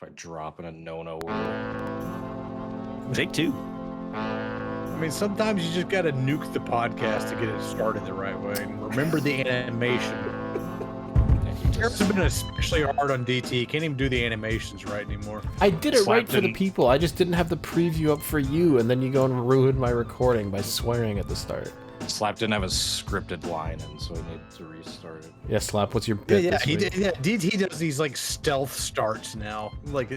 Probably dropping a no-no word. Take two. I mean, sometimes you just gotta nuke the podcast to get it started the right way. And remember the animation. It's been especially hard on DT. Can't even do the animations right anymore. I did it right for the people. I just didn't have the preview up for you, and then you go and ruin my recording by swearing at the start. Slap didn't have a scripted line, and so he needed to restart it. Yeah, Slap, what's your bit this week? DT does these like stealth starts now. Like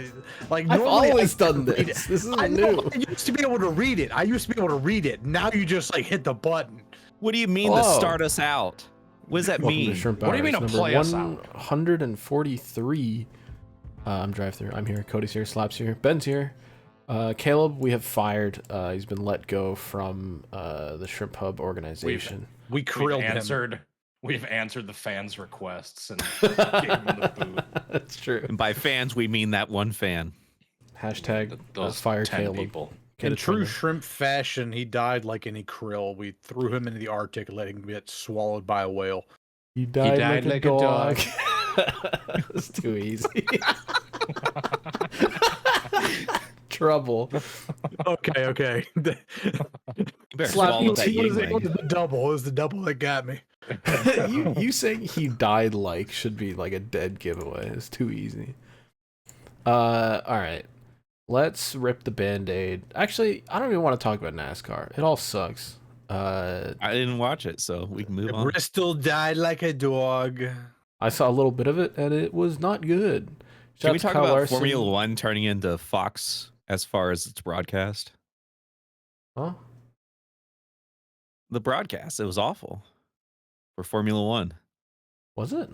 I've always done this. This isn't new. I used to be able to read it. Now you just like hit the button. What do you mean to start us out? What does that mean? What do you mean to play us out? 143. I'm drive through. I'm here. Cody's here. Slap's here. Ben's here. Caleb, we have fired. He's been let go from the Shrimp Hub organization. We've answered the fans' requests and gave him the boot. That's true. And by fans, we mean that one fan. Hashtag those fire 10 Caleb. people. In true shrimp fashion, he died like any krill. We threw him into the Arctic, let him get swallowed by a whale. He died like a dog. That's too easy. Trouble. Okay. Slap, it was the double. It was the double that got me. you saying he died like should be like a dead giveaway. It's too easy. All right. Let's rip the Band-Aid. Actually, I don't even want to talk about NASCAR. It all sucks. I didn't watch it, so we can move on. Bristol died like a dog. I saw a little bit of it, and it was not good. Can we talk about Formula One turning into Fox as far as its broadcast? Huh? The broadcast, it was awful for Formula One. Was it?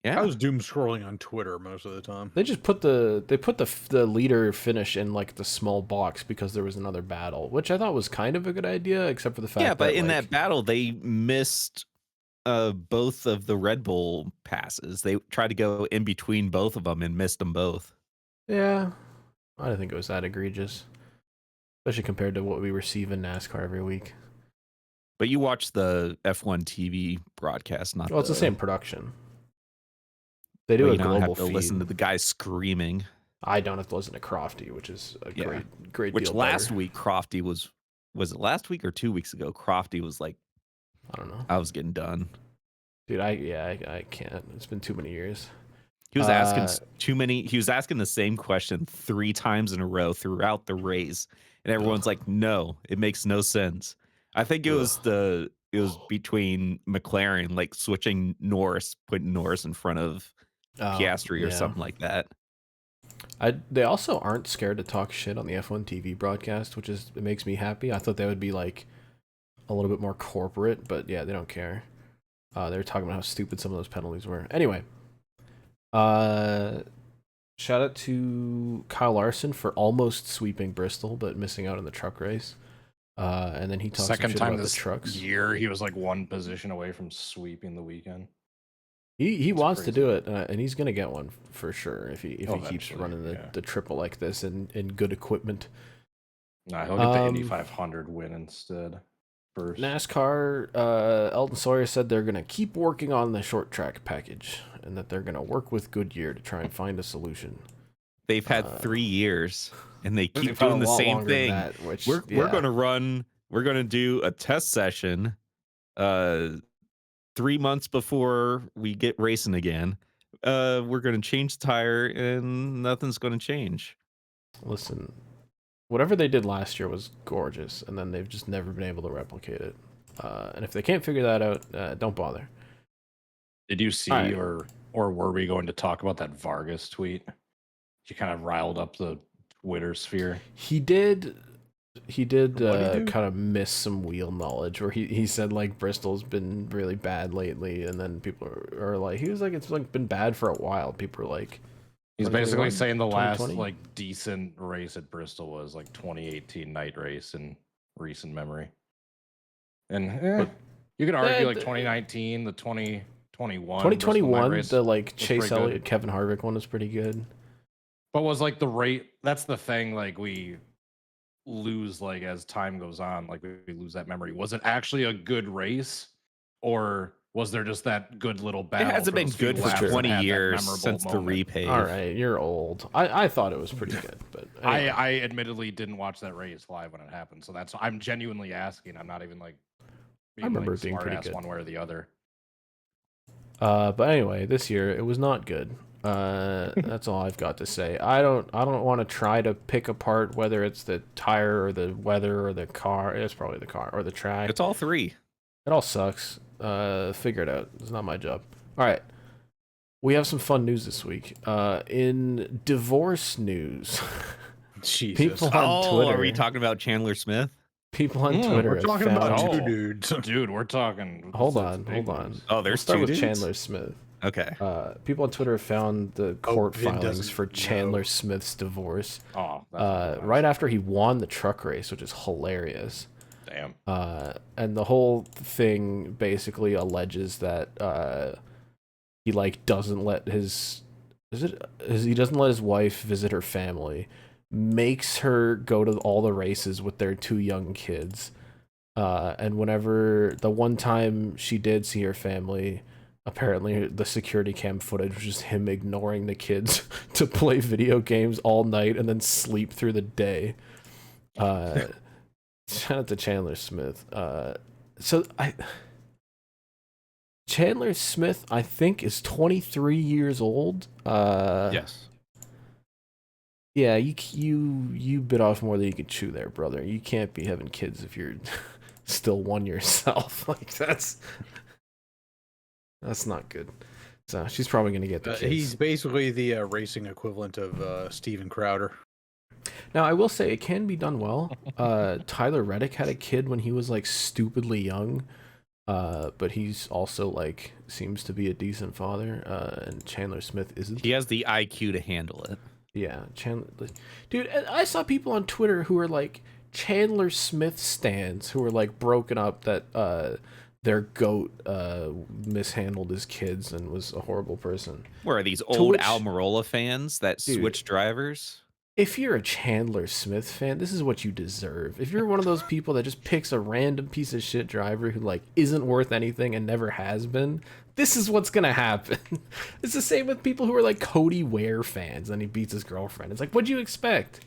Yeah. I was doom scrolling on Twitter most of the time. They just put the leader finish in like the small box because there was another battle, which I thought was kind of a good idea, except for the fact but in like, that battle they missed both of the Red Bull passes. They tried to go in between both of them and missed them both. Yeah, I didn't think it was that egregious, especially compared to what we receive in NASCAR every week. But you watch the F1 TV broadcast, not it's the same production. They do a global have to feed. Listen to the guy screaming. I don't have to listen to Crofty, which is a great Which deal last better. week Crofty was it last week or 2 weeks ago? Crofty was like, I don't know. I was getting done. Dude, I can't. It's been too many years. He was asking too many. He was asking the same question 3 times in a row throughout the race, and everyone's like, "No, it makes no sense." I think it was between McLaren like switching Norris, putting Norris in front of Piastri or something like that. They also aren't scared to talk shit on the F1 TV broadcast, which it makes me happy. I thought they would be like a little bit more corporate, but yeah, they don't care. They were talking about how stupid some of those penalties were. Anyway, shout out to Kyle Larson for almost sweeping Bristol, but missing out in the truck race. And then he talks Second time about this the trucks. year, he was like 1 position away from sweeping the weekend. He wants to do it, and he's gonna get one for sure if he keeps running the triple like this in good equipment. Nah, he'll get the Indy 500 win instead. First. NASCAR, Elton Sawyer said they're gonna keep working on the short track package, and that they're gonna work with Goodyear to try and find a solution. They've had 3 years, and they keep doing the same thing. We're gonna do a test session. 3 months before we get racing again, we're going to change the tire and nothing's going to change. Listen, whatever they did last year was gorgeous, and then they've just never been able to replicate it. And if they can't figure that out, don't bother. Did you see or were we going to talk about that Vargas tweet? He kind of riled up the Twitter sphere. He did kind of miss some wheel knowledge where he said like Bristol's been really bad lately, and then people are like, he was like, it's like been bad for a while. People are like, he's basically saying the last like decent race at Bristol was like 2018 night race in recent memory. And you could argue like 2019, the 2021, the like Chase Elliott, Kevin Harvick one was pretty good. But was like the rate, that's the thing, like we lose like as time goes on, like we lose that memory. Was it actually a good race, or was there just that good little battle? It hasn't been good for 20 years since the repave. All right, you're old. I thought it was pretty good, but anyway. I admittedly didn't watch that race live when it happened, so I'm genuinely asking. I'm not even like being, I remember like, it being pretty smart-ass good one way or the other. But anyway, this year it was not good. That's all I've got to say. I don't want to try to pick apart whether it's the tire or the weather or the car. It's probably the car or the track. It's all three. It all sucks. Figure it out. It's not my job. All right. We have some fun news this week. In divorce news, Jesus. people on Twitter. Are we talking about Chandler Smith? People on Twitter. We're talking have about found... two dudes. Dude, we're talking. Hold on. Oh, there's start two with dudes? Chandler Smith. Okay. People on Twitter have found the court Vin filings doesn't for Chandler know. Smith's divorce. Oh, that's Right after he won the truck race, which is hilarious. Damn. And the whole thing basically alleges that he like doesn't let he doesn't let his wife visit her family, makes her go to all the races with their 2 young kids, and whenever the one time she did see her family, apparently the security cam footage was just him ignoring the kids to play video games all night and then sleep through the day. Shout out to Chandler Smith. Chandler Smith, I think, is 23 years old. Yes. Yeah, you bit off more than you could chew there, brother. You can't be having kids if you're still one yourself. Like that's not good. So she's probably gonna get the kids. He's basically the racing equivalent of Steven Crowder. Now, I will say it can be done well. Tyler Reddick had a kid when he was like stupidly young, but he's also like seems to be a decent father. And Chandler Smith isn't. He has the IQ to handle it. Yeah, Chandler. Dude, I saw people on Twitter who were like Chandler Smith stans who were like broken up that their goat mishandled his kids and was a horrible person. Where are these old Almirola fans that switch drivers? If you're a Chandler Smith fan, this is what you deserve. If you're one of those people that just picks a random piece of shit driver who like isn't worth anything and never has been, this is what's gonna happen. It's the same with people who are like Cody Ware fans and he beats his girlfriend. It's like, what'd you expect?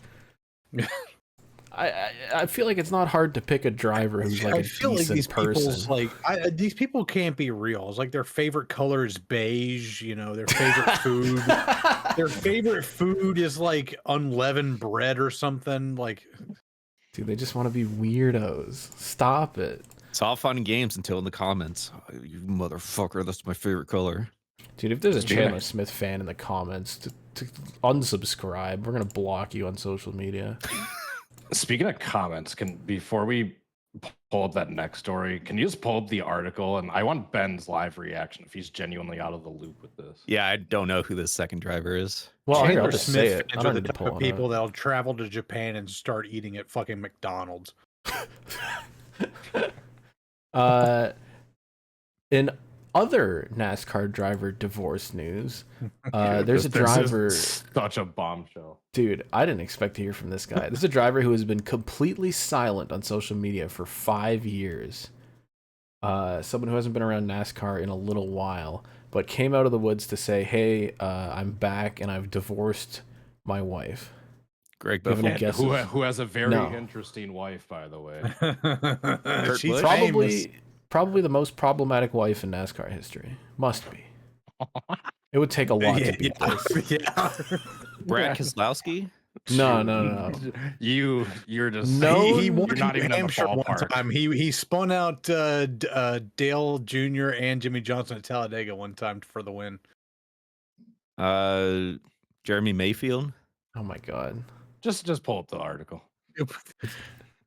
I feel like it's not hard to pick a driver who's like a decent person. These people can't be real. It's like their favorite color is beige. You know, their favorite food. Their favorite food is like unleavened bread or something. Like, dude, they just want to be weirdos. Stop it. It's all fun and games until in the comments. Oh, you motherfucker, that's my favorite color. Dude, if there's a Chandler Smith fan in the comments, to unsubscribe. We're gonna block you on social media. Speaking of comments, before we pull up that next story, can you just pull up the article? And I want Ben's live reaction if he's genuinely out of the loop with this. Yeah, I don't know who this second driver is. Well, Chandler I'll just Smith say it. fans are the type of people that'll travel to Japan and start eating at fucking McDonald's. In other NASCAR driver divorce news, there's a driver. Such a bombshell. Dude, I didn't expect to hear from this guy. This is a driver who has been completely silent on social media for 5 years. Someone who hasn't been around NASCAR in a little while, but came out of the woods to say, hey, I'm back and I've divorced my wife. Greg Biffle, who has a very interesting wife, by the way. She's probably the most problematic wife in NASCAR history. Must be. It would take a lot to beat this. Yeah. Brad Keselowski? No. You're just he won you're not even in the one ballpark. time. He spun out Dale Jr. and Jimmy Johnson at Talladega one time for the win. Jeremy Mayfield? Oh my god. Just pull up the article.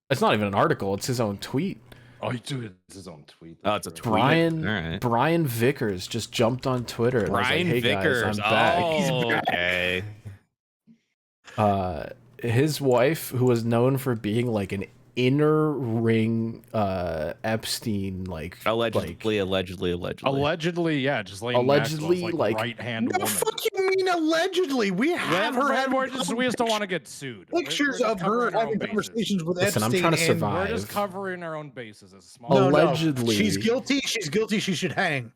It's not even an article, it's his own tweet. Oh, it's his own tweet. Oh, it's a tweet. Brian Vickers just jumped on Twitter. And Brian was like, hey Vickers. Guys, I'm back. Oh, okay. His wife, who was known for being like an inner ring Epstein, like allegedly, yeah, just like allegedly, like right hand The woman. fuck you mean mean, allegedly, we have her having we just don't want to get sued. pictures of her having conversations with Listen, Epstein. I'm trying to survive. We're just covering our own bases. As a small Allegedly, she's guilty. She's guilty. She should hang.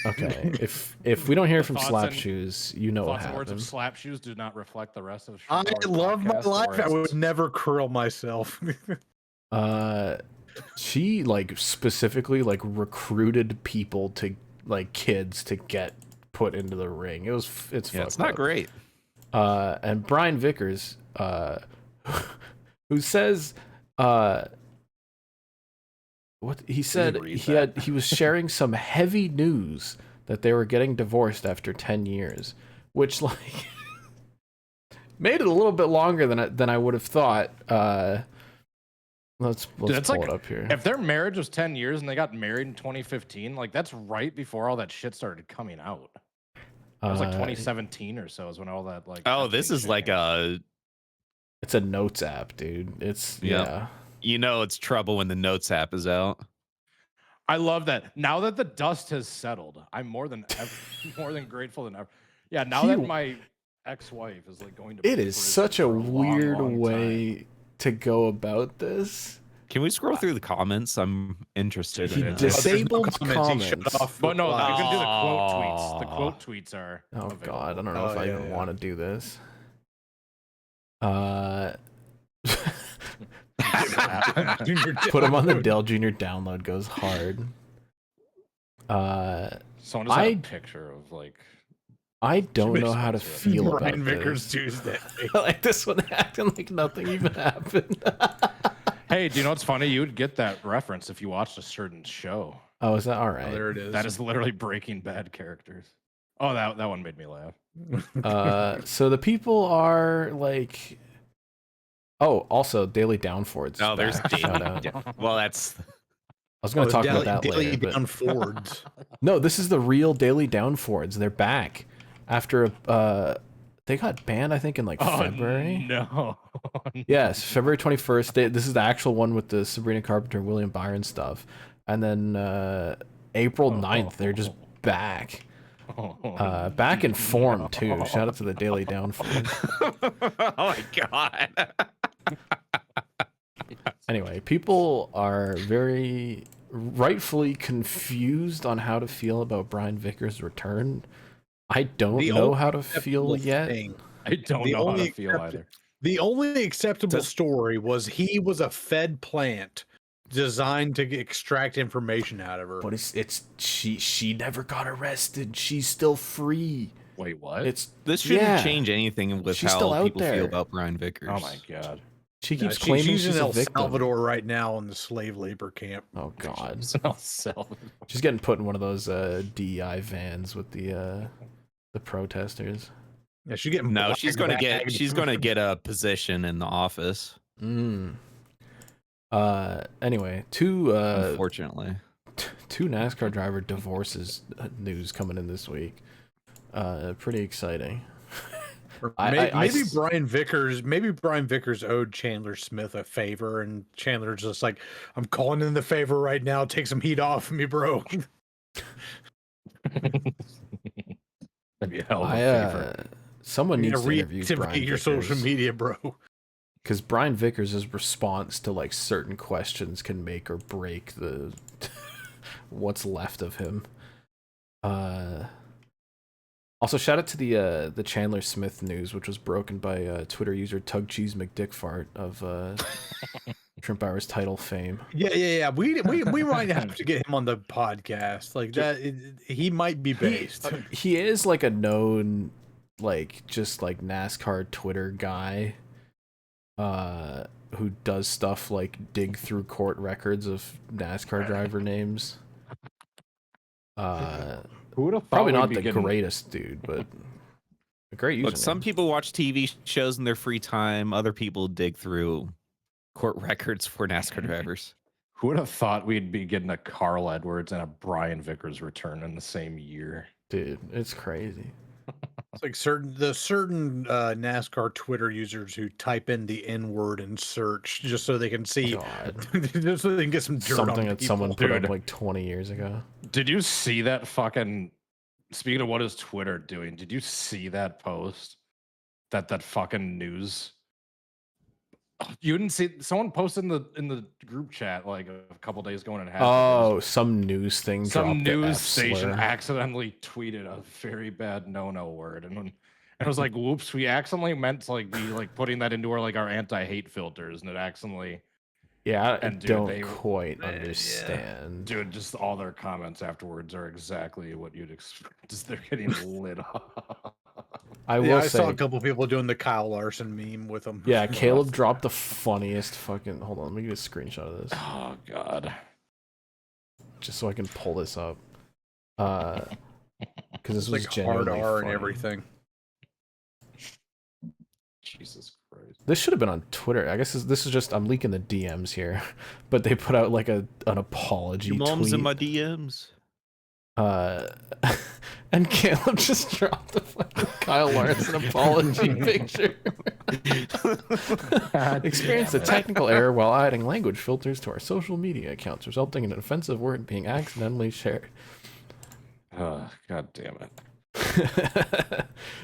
Okay, if we don't hear from Thoughts Slap and- Shoes, you know what Thoughts and words of happened. slap shoes do not reflect the rest of. I our love my podcast life. or I would never curl myself. She like specifically like recruited people to like kids to get put into the ring. It's not great. And Brian Vickers, who says, what he said, he was sharing some heavy news that they were getting divorced after 10 years, which like made it a little bit longer than I would have thought. Let's pull it up here. If their marriage was 10 years and they got married in 2015, like that's right before all that shit started coming out. It was like 2017 or so is when all that like. Oh, this is like it's a notes app, dude. It's yeah. You know it's trouble when the notes app is out. I love that. Now that the dust has settled, I'm more than grateful than ever. Yeah, now that my ex-wife is like going to. It is such a weird way to go about this. Can we scroll through the comments? I'm interested in it. Disabled comments. But no, you can do the quote tweets. The quote tweets are. Oh available. God, I don't know if I even want to do this. Put him on the Dell Jr. download goes hard. Someone just had a picture of like. I don't know how to feel about Brian Vickers this. Tuesday. Like this one acting like nothing even happened. Hey, do you know what's funny? You would get that reference if you watched a certain show. Oh, is that all right? Oh, there it is. That is literally Breaking Bad characters. Oh, that one made me laugh. So the people are like. Oh, also Daily Downfords. Oh, there's shout out. Well, that's. I was going to talk about that Daily later. Downfords. No, this is the real Daily Downfords. They're back after they got banned, I think, in like February. No. Yes, February 21st. This is the actual one with the Sabrina Carpenter, William Byron stuff, and then April 9th, they're just back. Back in form too. Shout out to the Daily Downfords. Oh my God. Anyway, people are very rightfully confused on how to feel about Brian Vickers' return. I don't know how to feel yet. I don't know how to feel either. The only acceptable story was he was a Fed plant designed to extract information out of her. But she never got arrested. She's still free. Wait, what? This shouldn't change anything with She's how still out people there. feel about Brian Vickers. Oh my God. She keeps claiming she's in a El victim. Salvador right now in the slave labor camp. Oh God. El Salvador. She's getting put in one of those DEI vans with the protesters. Yeah, she's getting she's going to get a position in the office. Anyway, unfortunately, two NASCAR driver divorces news coming in this week. Pretty exciting. Maybe Brian Vickers owed Chandler Smith a favor, and Chandler's just like, I'm calling in the favor right now. Take some heat off me, bro. That'd be a hell of a favor. Someone needs to interview Brian your Vickers. social media, bro. Because Brian Vickers' response to like certain questions can make or break the what's left of him. Also, shout out to the Chandler Smith news, which was broken by Twitter user Tug Cheese McDickfart of Shrimp Hours title fame. Yeah. We might have to get him on the podcast. Like that, he might be based. He is like a known, like just like NASCAR Twitter guy, who does stuff like dig through court records of NASCAR driver names. Who would have probably not the greatest dude, but a great user. Look, some people watch TV shows in their free time. Other people dig through court records for NASCAR drivers. Who would have thought we'd be getting a Carl Edwards and a Brian Vickers return in the same year? Dude, it's crazy. It's like certain NASCAR Twitter users who type in the N word in search just so they can see, just so they can get some dirt something on that people. someone put up like 20 years ago. Did you see that fucking speaking of what is Twitter doing, did you see that post? That fucking news. You didn't see? Someone posted in the group chat like a couple days ago and it Oh, some news thing. Some news station slur. accidentally tweeted a very bad no word, and it was like, whoops, we accidentally meant to like be like putting that into our anti-hate filters, and it accidentally. Yeah, I And dude, don't quite understand. Dude, just all their comments afterwards are exactly what you'd expect. Just they're getting lit up. I saw a couple people doing the Kyle Larson meme with them. Yeah, Caleb dropped the funniest fucking. Hold on, let me get a screenshot of this. Oh god. Just so I can pull this up. Because this was like hard genuinely R funny. and everything. Jesus Christ. This should have been on Twitter. I guess this is just I'm leaking the DMs here, but they put out like an apology Your mom's tweet. in my DMs. And Caleb just dropped the fucking Kyle Larson apology picture. Experienced a technical error while adding language filters to our social media accounts, resulting in an offensive word being accidentally shared. Oh, god damn it.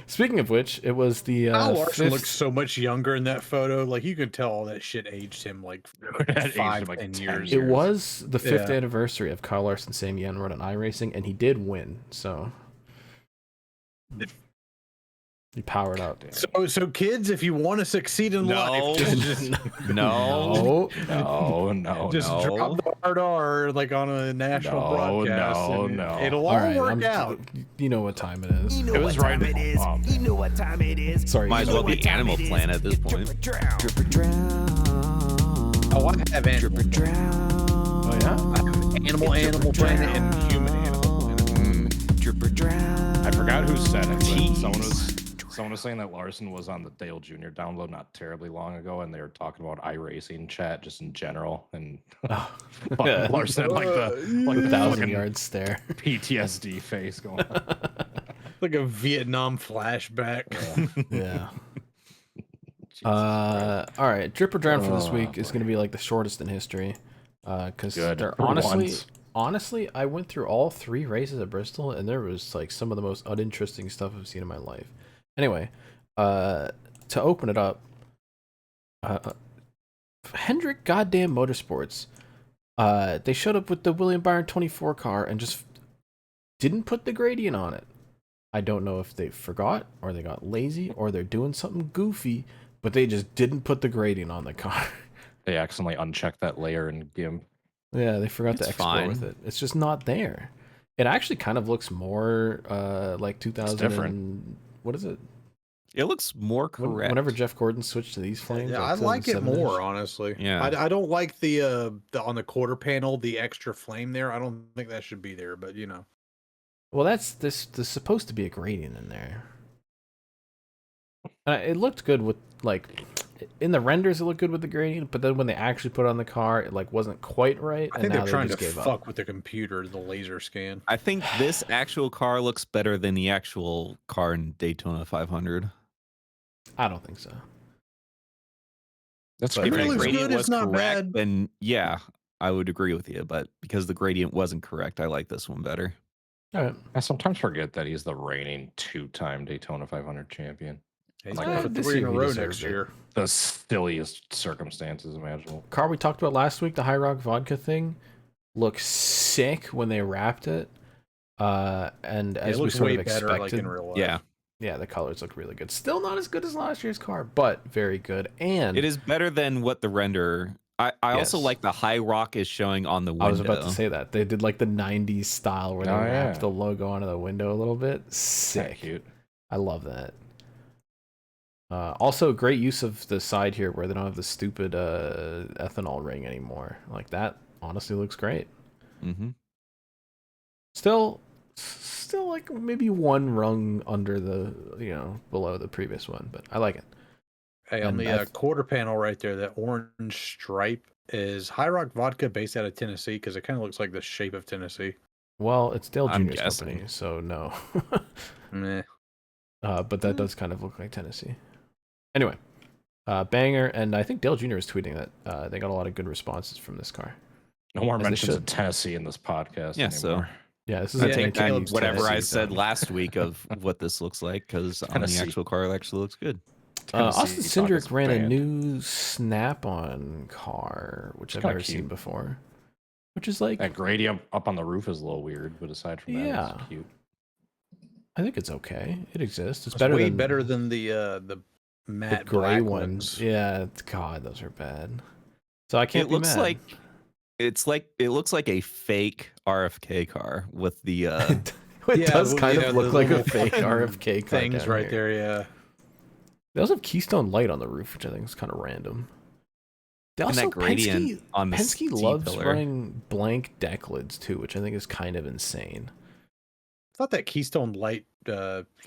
Speaking of which, it was the Kyle Larson looks so much younger in that photo. Like you could tell all that shit aged him like 5-10 years. It was the 5th anniversary of Kyle Larson Sam Yen run on iRacing, and he did win. So he powered up. So kids, if you want to succeed in life, just no, just drop the hard R like on a national broadcast. It'll all work out. You know what time it is. You know what time it is. You know what time it is. Sorry, might as well be Animal Planet at this point. Oh, I have Animal Planet. Oh yeah, I have Animal Planet and Human Animal Planet. I forgot who said it. But someone was saying that Larson was on the Dale Jr. download not terribly long ago, and they were talking about iRacing chat just in general, and Larson had like the 1,000-yard stare, PTSD face going on. Like a Vietnam flashback. Yeah. All right, Drip or Drown for this week is going to be like the shortest in history, because they're honestly, I went through all 3 races at Bristol, and there was like some of the most uninteresting stuff I've seen in my life. Anyway, to open it up, Hendrick goddamn Motorsports, they showed up with the William Byron 24 car and just didn't put the gradient on it. I don't know if they forgot, or they got lazy, or they're doing something goofy, but they just didn't put the gradient on the car. They accidentally unchecked that layer in GIMP. Yeah, they forgot to explore with it. It's just not there. It actually kind of looks more like 2000. What is it? It looks more correct. Whenever Jeff Gordon switched to these flames, Yeah, I like it more, honestly. Yeah, I don't like the on the quarter panel, the extra flame there. I don't think that should be there, but you know. Well, there's supposed to be a gradient in there. It looked good with like in the renders. It looked good with the gradient, but then when they actually put it on the car, it like wasn't quite right. I think they're trying to fuck with the computer, the laser scan. I think this actual car looks better than the actual car in Daytona 500. I don't think so. That's If it the looks gradient good, was it's not correct, bad. then yeah, I would agree with you. But because the gradient wasn't correct, I like this one better. All right. I sometimes forget that he's the reigning 2-time Daytona 500 champion. He's Like, going for this 3 in year a he row deserves next it. year. The silliest circumstances imaginable. Car we talked about last week, the High Rock vodka thing, looks sick when they wrapped it. And as It we looks sort way of better, expected, like in real life. yeah, the colors look really good. Still not as good as last year's car, but very good. And It is better than what the render. I also Yes. like the High Rock is showing on the window. I was about to say that they did like the '90s style where they wrapped the logo onto the window a little bit. Sick. Cute. I love that. Also, great use of the side here where they don't have the stupid ethanol ring anymore. Like that, honestly, looks great. Mm-hmm. Still like maybe one rung under the below the previous one, but I like it. Hey, on the quarter panel right there, that orange stripe is High Rock Vodka based out of Tennessee because it kind of looks like the shape of Tennessee. Well, it's Dale I'm Jr.'s guessing. company, so no. Meh. But that does kind of look like Tennessee. Anyway, banger, and I think Dale Jr. is tweeting that they got a lot of good responses from this car. No more As they mentions of should. Tennessee in this podcast Yeah, anymore. Yeah, this is I a take back 1986 whatever I Keystone. said last week of what this looks like, because on the Tennessee. actual car, it actually looks good. Austin Tennessee talk is Cindric ran a banned. new Snap-on car, which I've kinda never seen cute. before. Which is like, That Grady up on the roof is a little weird, but aside from that, Yeah. it's cute. I think it's okay. It exists. It's It's better way than better than the the matte gray black ones. Yeah, God, those are bad. So I can't It be looks mad. like it looks like a fake RFK car with the it Yeah, does well, kind yeah, of look the like a little fake fucking RFK car things down right here. there. Yeah. They also have Keystone Light on the roof, which I think is kind of random. They and also that gradient Penske, on the Penske C loves pillar. running blank deck lids too, which I think is kind of insane. I thought that Keystone Light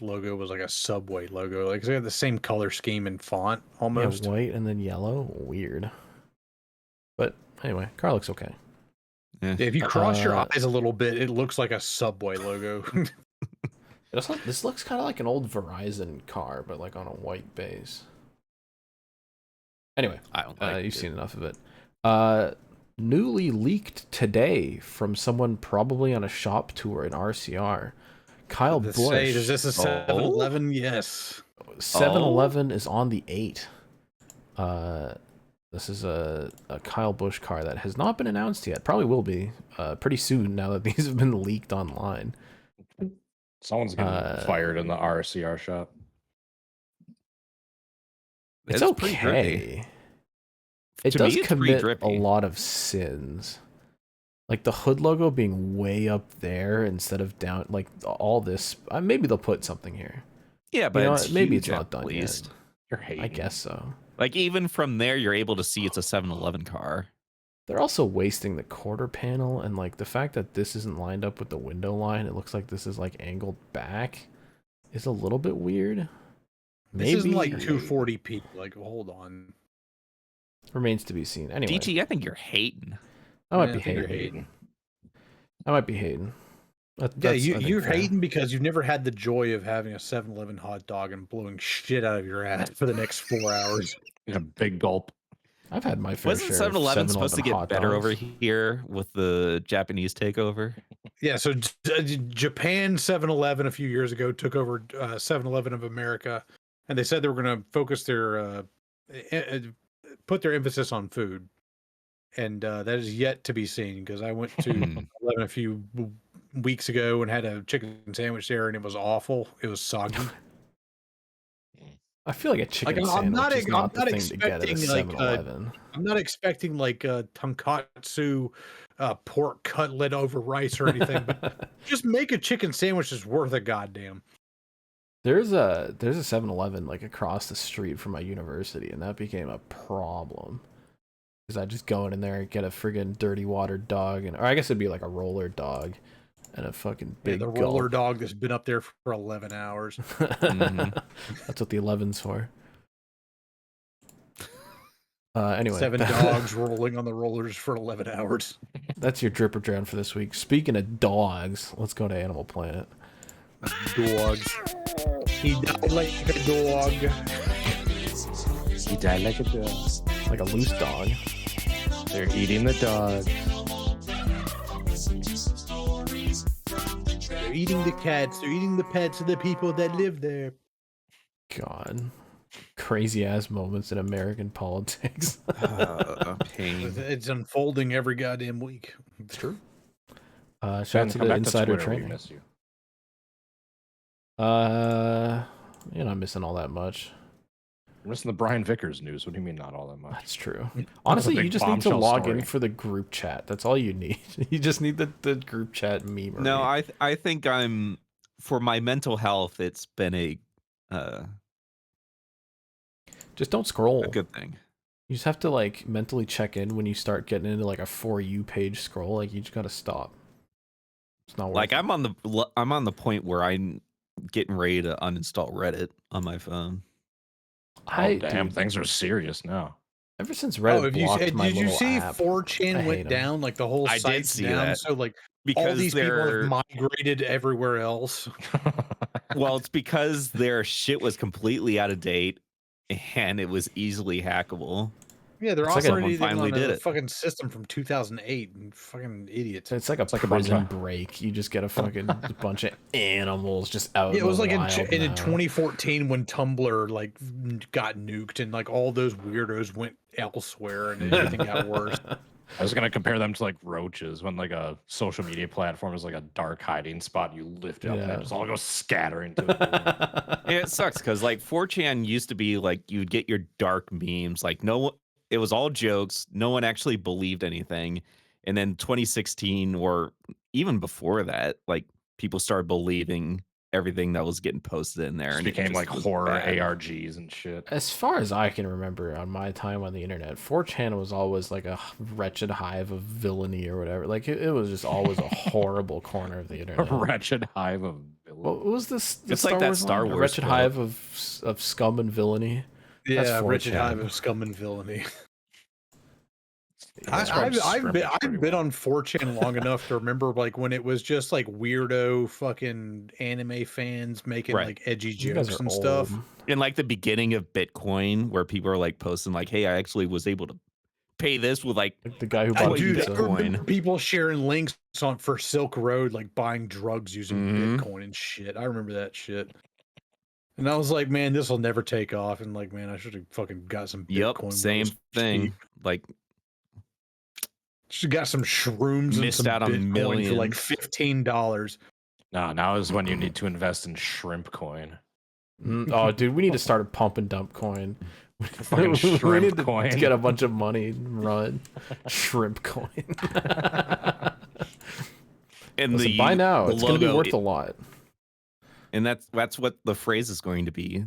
logo was like a Subway logo. Like they have the same color scheme and font almost. Yeah, white and then yellow. Weird. But anyway, car looks okay. Yeah, if you cross your Uh, eyes a little bit, it looks like a Subway logo. This looks kind of like an old Verizon car, but like on a white base. Anyway, I don't like you've it. seen enough of it. Newly leaked today from someone probably on a shop tour in RCR. Kyle Does Busch. is this a 7-Eleven? Yes. 7-Eleven is on the 8. This is a Kyle Busch car that has not been announced yet. Probably will be pretty soon now that these have been leaked online. Someone's getting fired in the RCR shop. It's It's pretty drippy. okay. It To does me, it's pretty commit a drippy. lot of sins. Like the hood logo being way up there instead of down, like all this. Maybe they'll put something here. Yeah, but You know it's what? Maybe huge it's not at done least. yet. You're hating. I guess so. Like even from there, you're able to see it's a 7-Eleven car. They're also wasting the quarter panel, and like the fact that this isn't lined up with the window line, it looks like this is like angled back, is a little bit weird. This isn't like 240p. Like, hold on. Remains to be seen. Anyway, DT, I think you're hating. I might Yeah, be I think you're hating. I might be hating. Yeah, That's, I think, you're fair. hating because you've never had the joy of having a 7-Eleven hot dog and blowing shit out of your ass for the next 4 hours. A big gulp. I've had my fair Wasn't share of 7-Eleven supposed to 7-Eleven get hot better dogs. over here with the Japanese takeover? Yeah, so Japan 7-Eleven a few years ago took over 7-Eleven of America, and they said they were going to focus their put their emphasis on food, and that is yet to be seen. Because I went to 7-Eleven a few weeks ago and had a chicken sandwich there, and it was awful. It was soggy. I feel like a chicken I'm sandwich not- is I'm not the not thing to get at a expecting, like, 7-Eleven. I'm not expecting like a tonkatsu pork cutlet over rice or anything, but just make a chicken sandwich that's worth a goddamn. There's a 7-Eleven like across the street from my university, and that became a problem. Because I just go in there and get a friggin' dirty water dog, or I guess it'd be like a roller dog, and a fucking big The roller gulp. dog that's been up there for 11 hours. That's what the 11's for. Anyway, 7 dogs rolling on the rollers for 11 hours. that's your drip or drown for this week. Speaking of dogs, let's go to Animal Planet. Dogs. He died like a dog. He died like a dog. Like a loose dog. They're eating the dog. They're eating the cats. They're eating the pets of the people that live there. God. Crazy ass moments in American politics. Pain. It's unfolding every goddamn week. It's true. Shout Ben, out to come the back insider Twitter, we training. miss you. You're not missing all that much. You're missing the Brian Vickers news. What do you mean not all that much? That's true. Honestly, big you just need to bombshell log story. in for the group chat. That's all you need. You just need the group chat meme. No, I think I'm for my mental health. It's been a just don't scroll. good thing. You just have to like mentally check in when you start getting into like a For You page scroll. Like you just gotta stop. It's not worth Like it. I'm on the point where I'm getting ready to uninstall Reddit on my phone. Damn, dude, things are serious now. ever since Reddit blocked my did you little see app, 4chan I hate went 'em. down? Like the whole I did site's see down. that. So like Because all these people they're have migrated everywhere else. well, it's because their shit was completely out of date and it was easily hackable. Yeah, they're It's like operating someone finally on did a it. fucking system from 2008. And fucking idiots. It's like a like a bunch prison of- break. You just get a fucking bunch of animals just out. Yeah, it was in like the in, wild in now. 2014 when Tumblr like got nuked and like all those weirdos went elsewhere and everything got worse. I was gonna compare them to like roaches when like a social media platform is like a dark hiding spot. You lift it up and Yeah. it just all goes scattering to it. Yeah, it sucks because like 4chan used to be like you'd get your dark memes. Like it was all jokes. No one actually believed anything. And then 2016 or even before that, like people started believing everything that was getting posted in there, Just and it became just like was horror bad. ARGs and shit. As far as I can remember on my time on the internet, 4chan was always like a wretched hive of villainy or whatever. Like it was just always a horrible corner of the A internet. wretched hive of villains. What was this? The It's like that Star one? A Wars wretched quote. hive of scum and villainy. Yeah, Richard 4chan. Hive of scum and villainy. That's where I've shrimpage pretty been well. on 4chan long enough to remember like when it was just like weirdo fucking anime fans making Right. like edgy You guys jokes are and old. stuff. In like the beginning of Bitcoin, where people are like posting like, "Hey, I actually was able to pay this with like Like the guy who bought Dude, pizza. I remember people sharing links on for Silk Road, like buying drugs using Mhm. Bitcoin and shit. I remember that shit. And I was like, man, this will never take off. And like, man, I should have fucking got some Bitcoin. Yep, when it same was thing. cheap. Like Should have got some shrooms and Missed some out on Bitcoin for like millions. $15. No, now is when you need to invest in shrimp coin. Oh, dude, we need to start a pump and dump coin. Fucking we shrimp need to coin. get a bunch of money and run shrimp coin. and Listen, the buy now. the It's going to be logo, worth a lot. and that's what the phrase is going to be.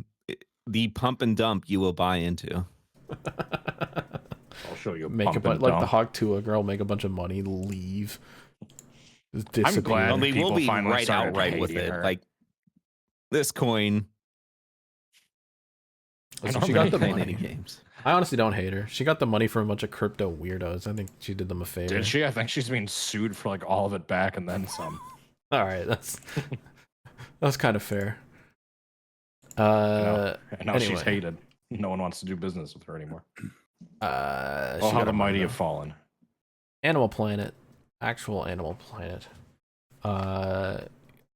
The pump and dump you will buy into. I'll show you a Make a pump bunch and like the dump. Hogtua girl. Make a bunch of money. Leave. Just I'm disappear. glad Well, they will people be finally right started outright with hating it. her. Like this coin. Listen, I she don't got the really playing any money. games. I honestly don't hate her. She got the money from a bunch of crypto weirdos. I think she did them a favor. Did she? I think she's being sued for like all of it back and then some. All right, that's kind of fair. And now she's anyway. hated. No one wants to do business with her anymore. She Well, how got the a mighty money. have fallen. Animal Planet, actual Animal Planet.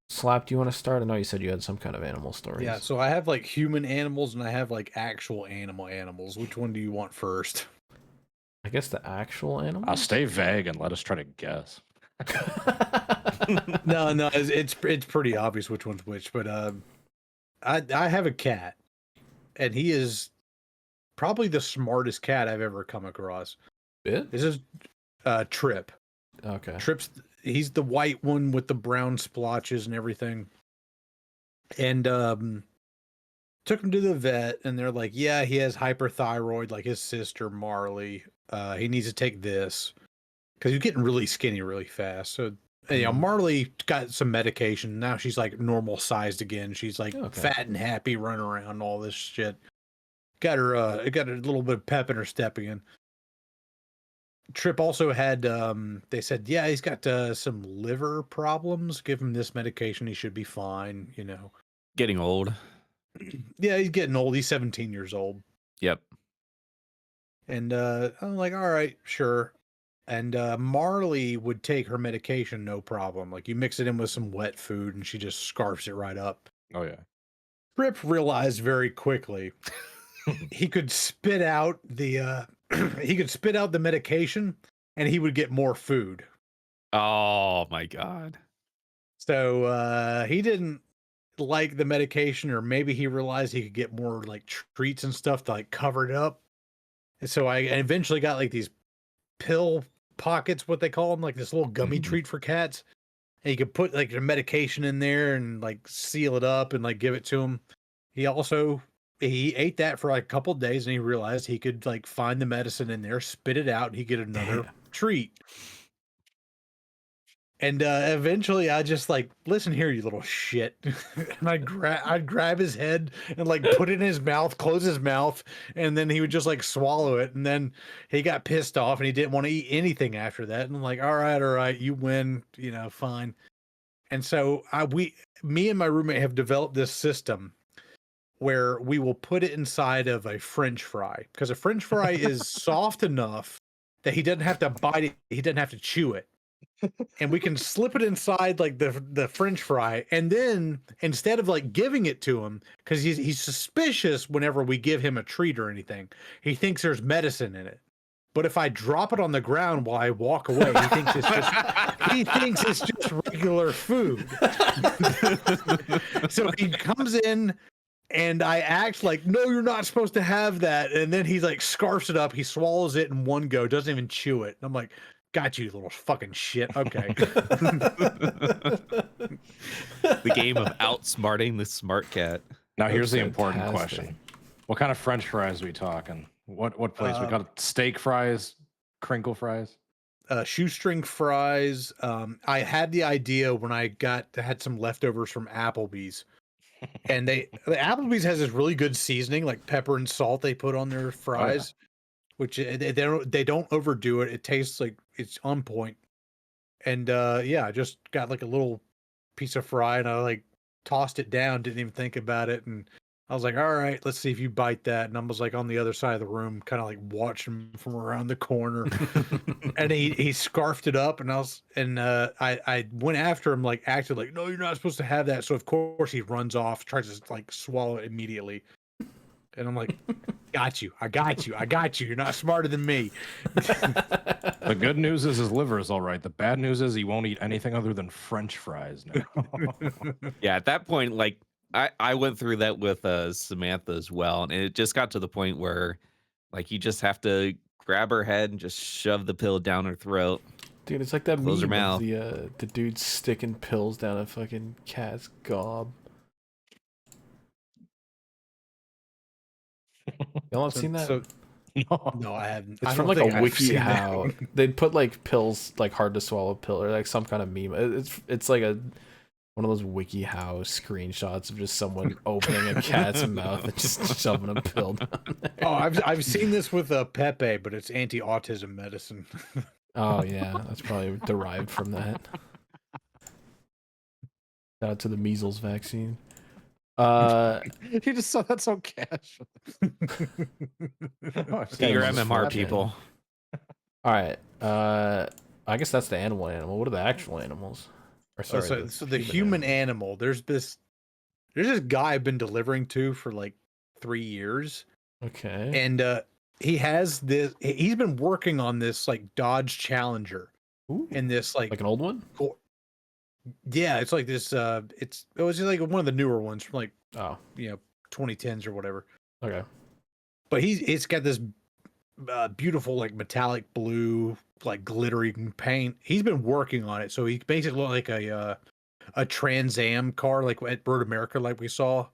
Slap, do you want to start? I know you said you had some kind of animal stories. Yeah, so I have like human animals and I have like actual animals. Which one do you want first? I guess the actual animal. Stay vague and let us try to guess. No, it's pretty obvious which one's which, but I have a cat, and he is probably the smartest cat I've ever come across. Bit? This is Trip. Okay. Trip's he's the white one with the brown splotches and everything. And took him to the vet, and they're like, yeah, he has hyperthyroid like his sister Marley. He needs to take this because he's getting really skinny really fast. So you know, Marley got some medication. Now she's like normal sized again. She's like Okay. fat and happy, running around and all this shit. Got her it got a little bit of pep in her step again. Trip also had they said, yeah, he's got some liver problems. Give him this medication, he should be fine, you know. Getting old. Yeah, he's getting old. He's 17 years old. Yep. And I'm like, all right, sure. And Marley would take her medication no problem. Like you mix it in with some wet food and she just scarfs it right up. Oh yeah. Trip realized very quickly he could spit out the medication and he would get more food. Oh my god. So he didn't like the medication, or maybe he realized he could get more like treats and stuff to like cover it up. And so I eventually got like these pill pockets, what they call them, like this little gummy treat for cats. And you could put like your medication in there and like seal it up and like give it to him. He ate that for like a couple of days and he realized he could like find the medicine in there, spit it out, and he'd get another treat. And eventually I just like, listen here, you little shit. And I'd grab his head and like put it in his mouth, close his mouth, and then he would just like swallow it. And then he got pissed off and he didn't want to eat anything after that. And I'm like, all right, you win, you know, fine. And so me and my roommate have developed this system where we will put it inside of a French fry because a French fry is soft enough that he doesn't have to bite it. He doesn't have to chew it. And we can slip it inside like the French fry. And then instead of like giving it to him, because he's suspicious whenever we give him a treat or anything, he thinks there's medicine in it. But if I drop it on the ground while I walk away, he thinks it's just regular food. So he comes in and I act like, no, you're not supposed to have that. And then he's like scarfs it up. He swallows it in one go, doesn't even chew it. And I'm like, got you, little fucking shit. Okay. The game of outsmarting the smart cat. Now here's the important question. What kind of French fries are we talking? What place? We got steak fries, crinkle fries, shoestring fries. I had the idea when I had some leftovers from Applebee's, and the Applebee's has this really good seasoning, like pepper and salt they put on their fries, which they don't overdo it. It tastes like it's on point. And I just got like a little piece of fry, and I like tossed it down, didn't even think about it, and I was like, all right, let's see if you bite that. And I was like on the other side of the room, kind of like watching him from around the corner. And he scarfed it up, and I went after him, like acted like, no, you're not supposed to have that. So of course he runs off, tries to like swallow it immediately. And I'm like, got you. I got you. You're not smarter than me. The good news is his liver is all right. The bad news is he won't eat anything other than French fries now. Yeah, at that point, like I went through that with Samantha as well, and it just got to the point where like you just have to grab her head and just shove the pill down her throat. Dude, it's like that Close her meme mouth. of the dude sticking pills down a fucking cat's gob. Y'all have seen that? No, I haven't. It's from like a WikiHow. They'd put like pills, like hard to swallow pill, or like some kind of meme. It's like one of those WikiHow screenshots of just someone opening a cat's mouth and just shoving a pill down there. Oh, I've seen this with Pepe, but it's anti-autism medicine. Oh yeah, that's probably derived from that. Shout out to the measles vaccine. You just saw that so casual. Get your MMR, people. All right. I guess that's the animal. What are the actual animals? Or sorry, so the human animal. There's this guy I've been delivering to for like 3 years. Okay. And he has this. He's been working on this like Dodge Challenger. Ooh. And this like an old one. Yeah, it's like this. It was just like one of the newer ones from like 2010s or whatever. Okay. But it's got this beautiful like metallic blue, like glittery paint. He's been working on it, so he makes it look like a Trans Am car, like at Road America, like we saw,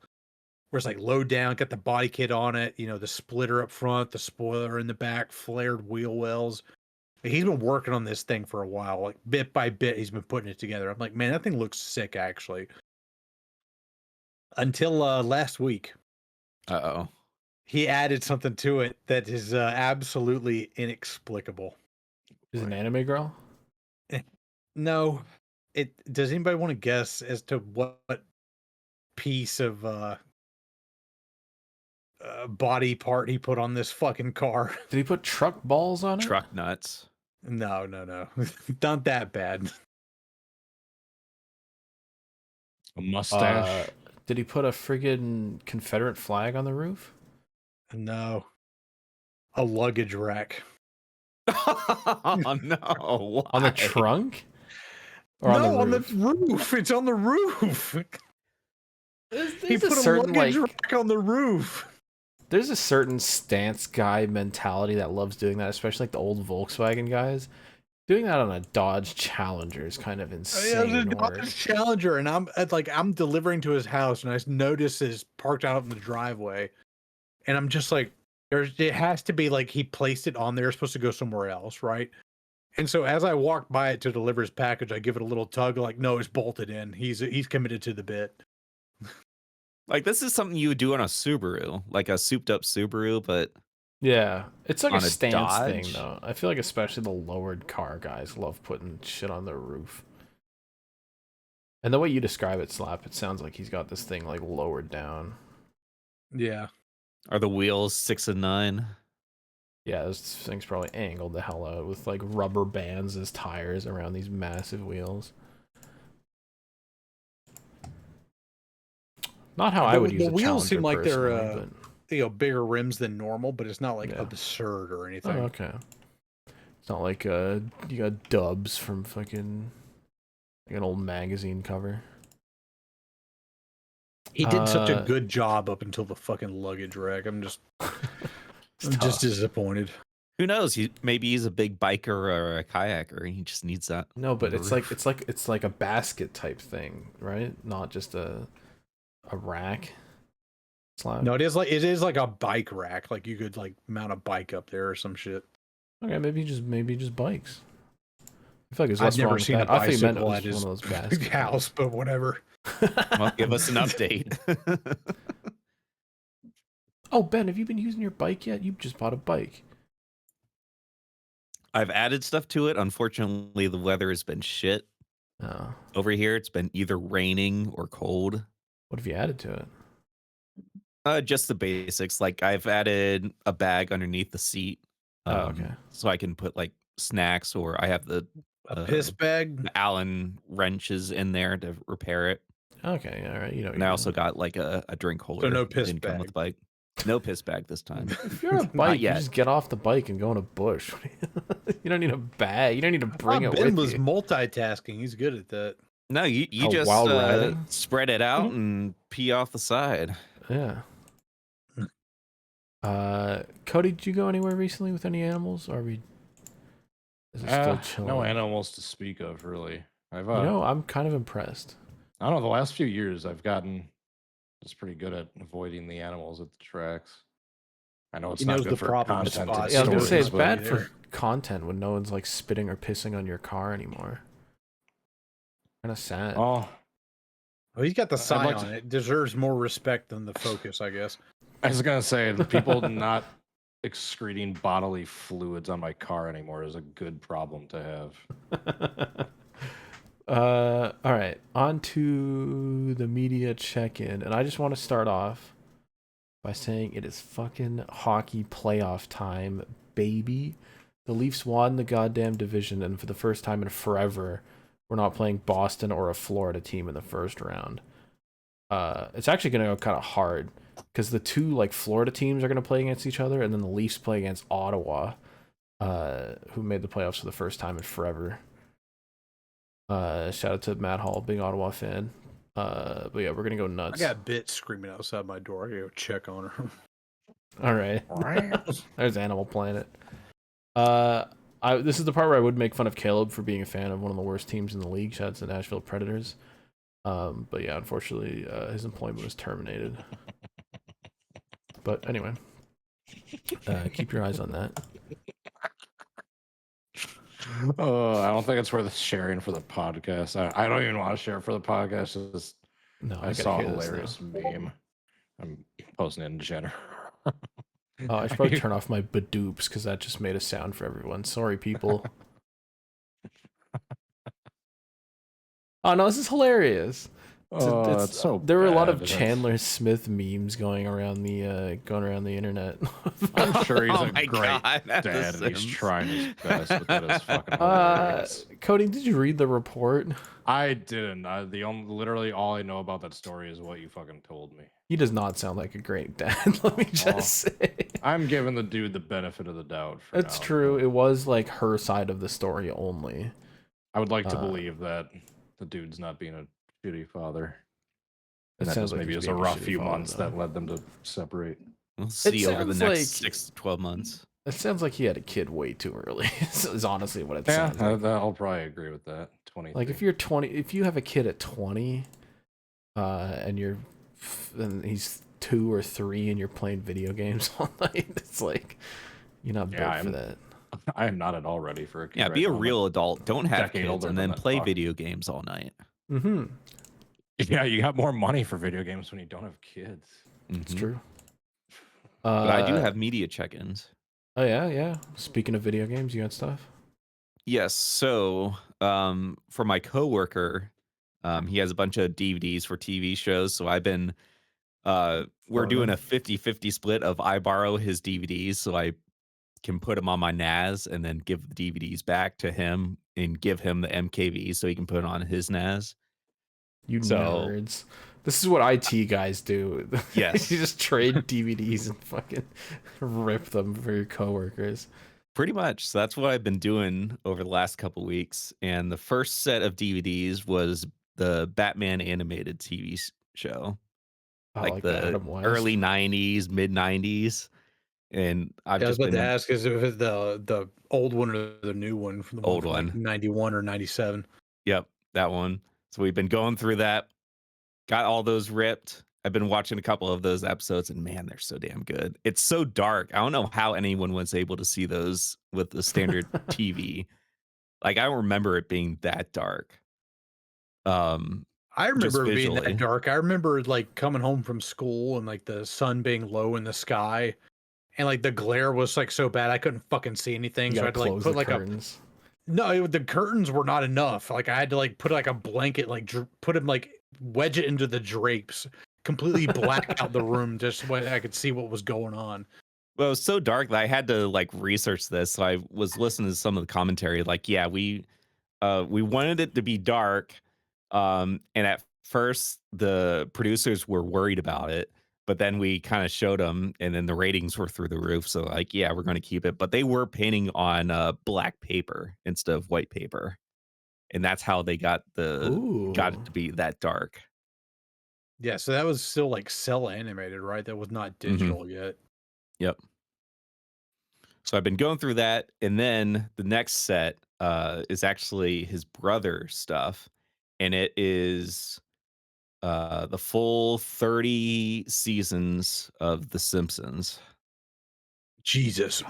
where it's like low down, got the body kit on it, the splitter up front, the spoiler in the back, flared wheel wells. He's been working on this thing for a while, like bit by bit, he's been putting it together. I'm like, man, that thing looks sick, actually. Until last week. Uh-oh. He added something to it that is absolutely inexplicable. Is it an anime girl? No. Does anybody want to guess as to what piece of body part he put on this fucking car? Did he put truck balls on it? Truck nuts. No. Not that bad. A mustache. Did he put a friggin' Confederate flag on the roof? No. A luggage rack. Oh no. Why? On the trunk? Or on the roof. It's on the roof. He put a luggage rack on the roof. There's a certain stance guy mentality that loves doing that, especially like the old Volkswagen guys. Doing that on a Dodge Challenger is kind of insane. Yeah, it's a Dodge Challenger, and I'm delivering to his house, and I notice it's parked out in the driveway, and I'm just like, it has to be like he placed it on there, it's supposed to go somewhere else, right? And so as I walk by it to deliver his package, I give it a little tug, like, no, it's bolted in. He's committed to the bit. Like, this is something you would do on a Subaru, like a souped up Subaru, but yeah, it's like a stance Dodge thing, though. I feel like especially the lowered car guys love putting shit on their roof. And the way you describe it, Slap, it sounds like he's got this thing like lowered down. Yeah. Are the wheels 6 and 9? Yeah, those things probably angled the hell out with like rubber bands as tires around these massive wheels. Not how I would use the a wheels seem Challenger like they're personally, but bigger rims than normal, but it's not like Yeah. absurd or oh, anything. okay. It's not like you got dubs from fucking like an old magazine cover. He did such a good job up until the fucking luggage rack. I'm just disappointed. Who knows? Maybe he's a big biker or a kayaker. And he just needs that. No, but on the roof. it's like a basket type thing, right? Not just a rack slab. No, it is like a bike rack. Like you could like mount a bike up there or some shit. Okay, maybe just bikes. I feel like there's I've less wrong never with seen a that. I thought you meant it bicycle was at his one of those baskets. house, but whatever. Well, give us an update. Oh, Ben, have you been using your bike yet? You just bought a bike. I've added stuff to it. Unfortunately, the weather has been shit. Oh. Over here, it's been either raining or cold. What have you added to it? Just the basics. Like I've added a bag underneath the seat. Okay. So I can put like snacks, or I have the Piss bag. the Allen wrenches in there to repair it. Okay, all right. You know. And I also got like a drink holder. no that piss didn't come with the bike. No piss bag this time. If you're on a bike, you just get off the bike and go in a bush. You don't need a bag. You don't need to bring it Ben with was you. multitasking. He's good at that. No, you Oh, just while riding? spread it out and pee off the side. Yeah. Cody, did you go anywhere recently with any animals? Or are we? Is it still chilling? No animals to speak of, really. I've You know, I'm kind of impressed. I don't know. The last few years, I've gotten just pretty good at avoiding the animals at the tracks. I know it's He not knows good the for proper content. spots. and Yeah, I was gonna say it's stories, but- bad for content when no one's like spitting or pissing on your car anymore. Kind of sad. Oh, Well, he's got the sign like on to- it. Deserves more respect than the Focus, I guess. I was gonna say the people not excreting bodily fluids on my car anymore is a good problem to have. All right, on to the media check-in, and I just want to start off by saying it is fucking hockey playoff time, baby. The Leafs won the goddamn division, and for the first time in forever, we're not playing Boston or a Florida team in the first round. It's actually gonna go kind of hard because the two like Florida teams are gonna play against each other, and then the Leafs play against Ottawa, who made the playoffs for the first time in forever. Shout out to Matt Hall, big Ottawa fan. But yeah, we're gonna go I nuts. got Bit screaming outside my door. I gotta go check on her. All right. There's Animal Planet. This is the part where I would make fun of Caleb for being a fan of one of the worst teams in the league. Shout out to Nashville Predators. But yeah, unfortunately, his employment was terminated. But anyway, keep your eyes on that. Oh, I don't think it's worth sharing for the podcast. I don't even want to share it for the podcast. Just, No, I saw a hilarious meme. I'm posting it in general. Oh, I should probably turn off my badoops because that just made a sound for everyone. Sorry, people. Oh no, this is hilarious. It's so there were a lot of bad. Chandler Smith memes going around the internet. I'm sure he's Oh a my great God, that's dad, The and he's Sims. trying his best, but that is fucking hilarious. Cody, did you read the report? I didn't. Literally all I know about that story is what you fucking told me. He does not sound like a great dad. Let me just say. I'm giving the dude the benefit of the doubt. That's now. true. It was like her side of the story only. I would like to believe that the dude's not being a shitty father. It And that sounds just like maybe he's was a being rough shitty few father, months though. that led them to separate. We'll see over the sounds next like- 6 to 12 months. It sounds like he had a kid way too early. Is honestly what it Yeah, sounds like. I'll probably agree with that. 20. Like if you're 20, if you have a kid at 20, and he's 2 or 3 and you're playing video games all night, it's like you're not built for that. I am not at all ready for a kid. Yeah, right be a now. I'm real adult. Don't have decade kids older and than then that play fuck. video games all night. Mm-hmm. Yeah, you got more money for video games when you don't have kids. It's Mhm. true. But I do have media check-ins. Oh yeah. Speaking of video games, you got stuff. Yes. So, for my coworker, he has a bunch of DVDs for TV shows. So I've been We're doing a 50-50 split of I borrow his DVDs so I can put them on my NAS and then give the DVDs back to him and give him the MKV so he can put it on his NAS. You nerds. This is what IT guys do. Yes. You just trade DVDs and fucking rip them for your coworkers. Pretty much. So that's what I've been doing over the last couple weeks. And the first set of DVDs was the Batman animated TV show. Like the Adam West. early 90s, mid 90s. And I've I was just about been to ask, is it the old one or the new one from the Old from like one. 91 or 97? Yep, that one. So we've been going through that. Got all those ripped. I've been watching a couple of those episodes, and man, they're so damn good. It's so dark. I don't know how anyone was able to see those with the standard TV. Like, I don't remember it being that dark. I remember it being visually. that dark. I remember like coming home from school and like the sun being low in the sky, and like the glare was like so bad I couldn't fucking see anything. You So I gotta had to like close put the like curtains. the curtains were not enough. Like I had to like put like a blanket, like put him like wedge it into the drapes, completely black out the room just so I could see what was going on. Well, it was so dark that I had to like research this. So I was listening to some of the commentary. Like, yeah, we wanted it to be dark. And at first the producers were worried about it, but then we kind of showed them and then the ratings were through the roof. So like, yeah, we're going to keep it, but they were painting on black paper instead of white paper. And that's how they got it to be that dark. Yeah, so that was still like cell animated, right? That was not digital yet. Yep. So I've been going through that, and then the next set is actually his brother stuff, and it is the full 30 seasons of The Simpsons. Jesus.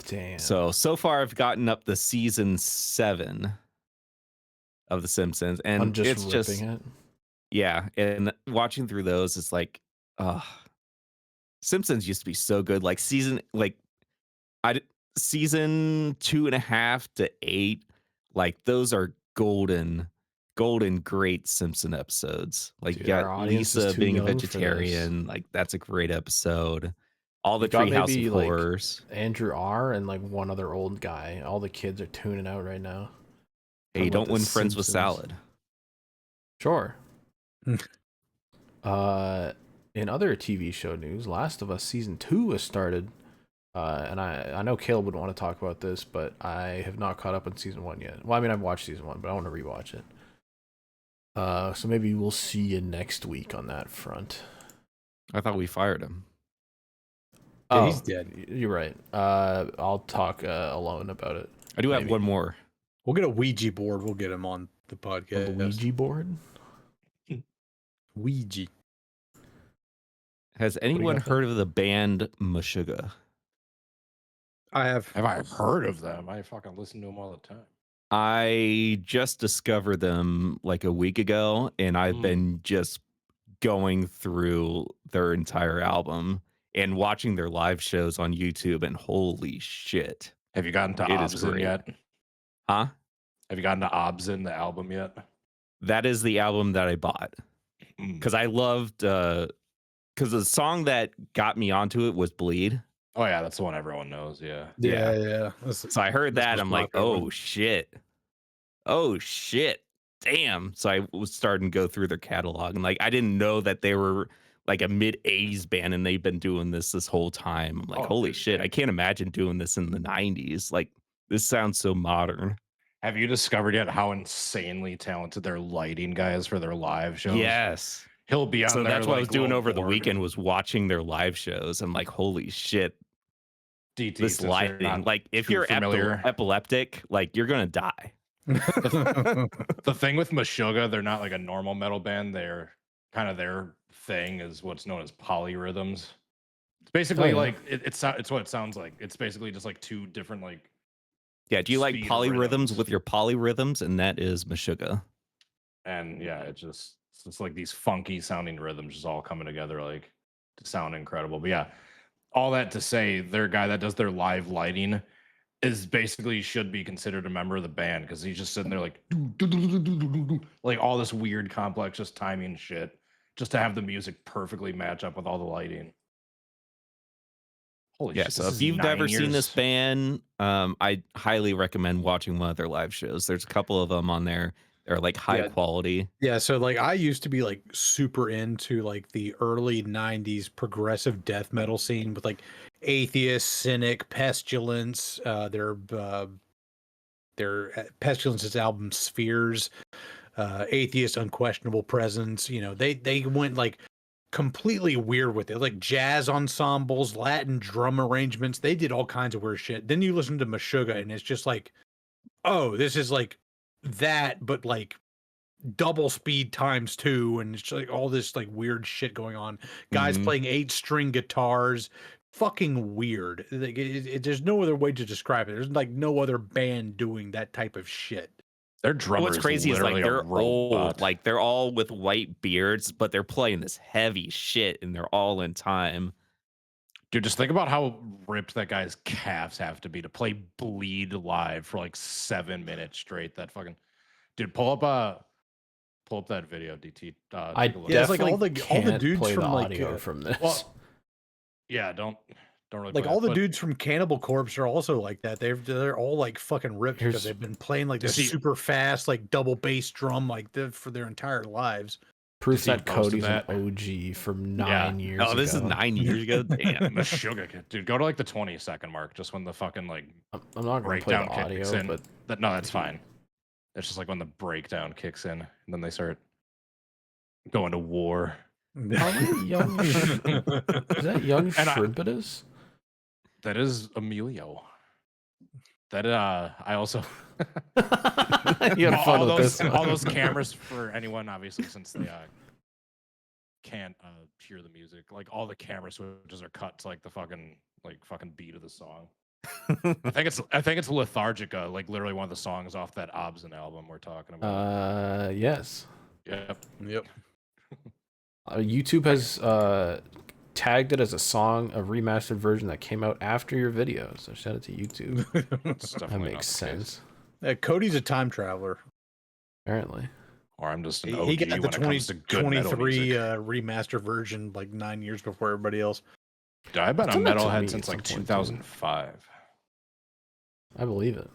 Damn. So far I've gotten up to season 7 of The Simpsons, and I'm just it's ripping just it. yeah, and watching through those, it's like, Simpsons used to be so good. Like season 2.5 to 8, like those are golden great Simpson episodes. Like Dude, you our got audience is Lisa too being a young for this. vegetarian, like that's a great episode. All the You got Treehouse maybe, of like, Horrors. Andrew R. and like one other old guy. All the kids are tuning out right now. Hey, Talking about don't The win friends with Simpsons. salad. Sure. In other TV show news, Last of Us season 2 has started. And I know Caleb would want to talk about this, but I have not caught up on season 1 yet. Well, I mean, I've watched season 1, but I want to rewatch it. So maybe we'll see you next week on that front. I thought we fired him. Yeah, he's dead. You're right. I'll talk alone about it. I do have Maybe. one more. We'll get a Ouija board. We'll get him on the podcast. On the Ouija board? Ouija. Has anyone heard of the band Meshuggah? I have. Have I heard of them? I fucking listen to them all the time. I just discovered them like a week ago, and I've been just going through their entire album and watching their live shows on YouTube, and holy shit. Have you gotten to It is Obsin great. yet? Huh? Have you gotten to Obsin, the album, yet? That is the album that I bought because I loved, because the song that got me onto it was Bleed. Oh, yeah, that's the one everyone knows, yeah. Yeah. So I heard that, I'm like, oh shit. Oh shit. Damn. So I was starting to go through their catalog, and like I didn't know that they were like a mid-80s band and they've been doing this whole time. I'm like, holy shit, I can't imagine doing this in the 90s. Like, this sounds so modern. Have you discovered yet how insanely talented their lighting guy is for their live shows? Yes. He'll be on So there, that's what I like, was doing little over the board. weekend, was watching their live shows. I'm like, holy shit, DT, this since you're lighting. not Like, if too you're familiar. epileptic, like, you're going to die. The thing with Meshuggah, they're not like a normal metal band. They're kind of, their thing is what's known as polyrhythms. It's basically like it's what it sounds like. It's basically just like two different like. Yeah, do you like speed polyrhythms rhythms. with your polyrhythms? And that is Meshuggah. And yeah, it's like these funky sounding rhythms just all coming together like to sound incredible. But yeah, all that to say, their guy that does their live lighting is basically should be considered a member of the band because he's just sitting there like all this weird complex just timing shit. just to have the music perfectly match up with all the lighting. Holy Yeah, shit! so this if is you've 9 never seen this years. band, I highly recommend watching one of their live shows. There's a couple of them on there. They're like high quality. Yeah, so like I used to be like super into like the early 90s progressive death metal scene with like Atheist, Cynic, Pestilence, their Pestilence's album Spheres, Atheist, Unquestionable Presence. You know, they went like completely weird with it, like jazz ensembles, Latin drum arrangements. They did all kinds of weird shit. Then you listen to Meshuggah, and it's just like, oh, this is like that, but like double speed times 2, and it's like all this like weird shit going on. Guys playing 8-string guitars, fucking weird. Like there's no other way to describe it. There's like no other band doing that type of shit. Their drummer What's crazy is like literally a they're old, robot. like they're all with white beards, but they're playing this heavy shit and they're all in time. Dude, just think about how ripped that guy's calves have to be to play Bleed live for like 7 minutes straight. That fucking dude, pull up that video, DT. I Take a look. Yeah, it's like definitely all the can't dudes play from the like audio from this. Well, yeah, don't really like play all that, the but dudes from Cannibal Corpse are also like that. They're all like fucking ripped because they've been playing like this See- super fast like double bass drum like for their entire lives. Proof see that most of Cody's an that. OG from 9 years ago. Oh, this is 9 years ago. Damn. the sugar, dude, go to like the 20-second mark, just when the fucking like I'm not going to play breakdown the kicks audio, in. but No, that's fine. It's just like when the breakdown kicks in, and then they start going to war. how many young is that young Shrimpidus? That is Emilio. That I also You had fun with this all one. those cameras for anyone, obviously, since they can't hear the music. Like all the camera switches are cut to like the fucking beat of the song. I think it's Lethargica, like literally one of the songs off that Obscene album we're talking about. Yes. Yep. YouTube has tagged it as a song, a remastered version that came out after your video. So shout out to YouTube. It's That definitely makes not the case. sense. Cody's a time traveler. Apparently. Or I'm just an OG He got the when it comes to good metal 2023 music. remaster version like 9 years before everybody else. Dude, I've been a It's on that to metalhead me since at like some point, 2005. I believe it.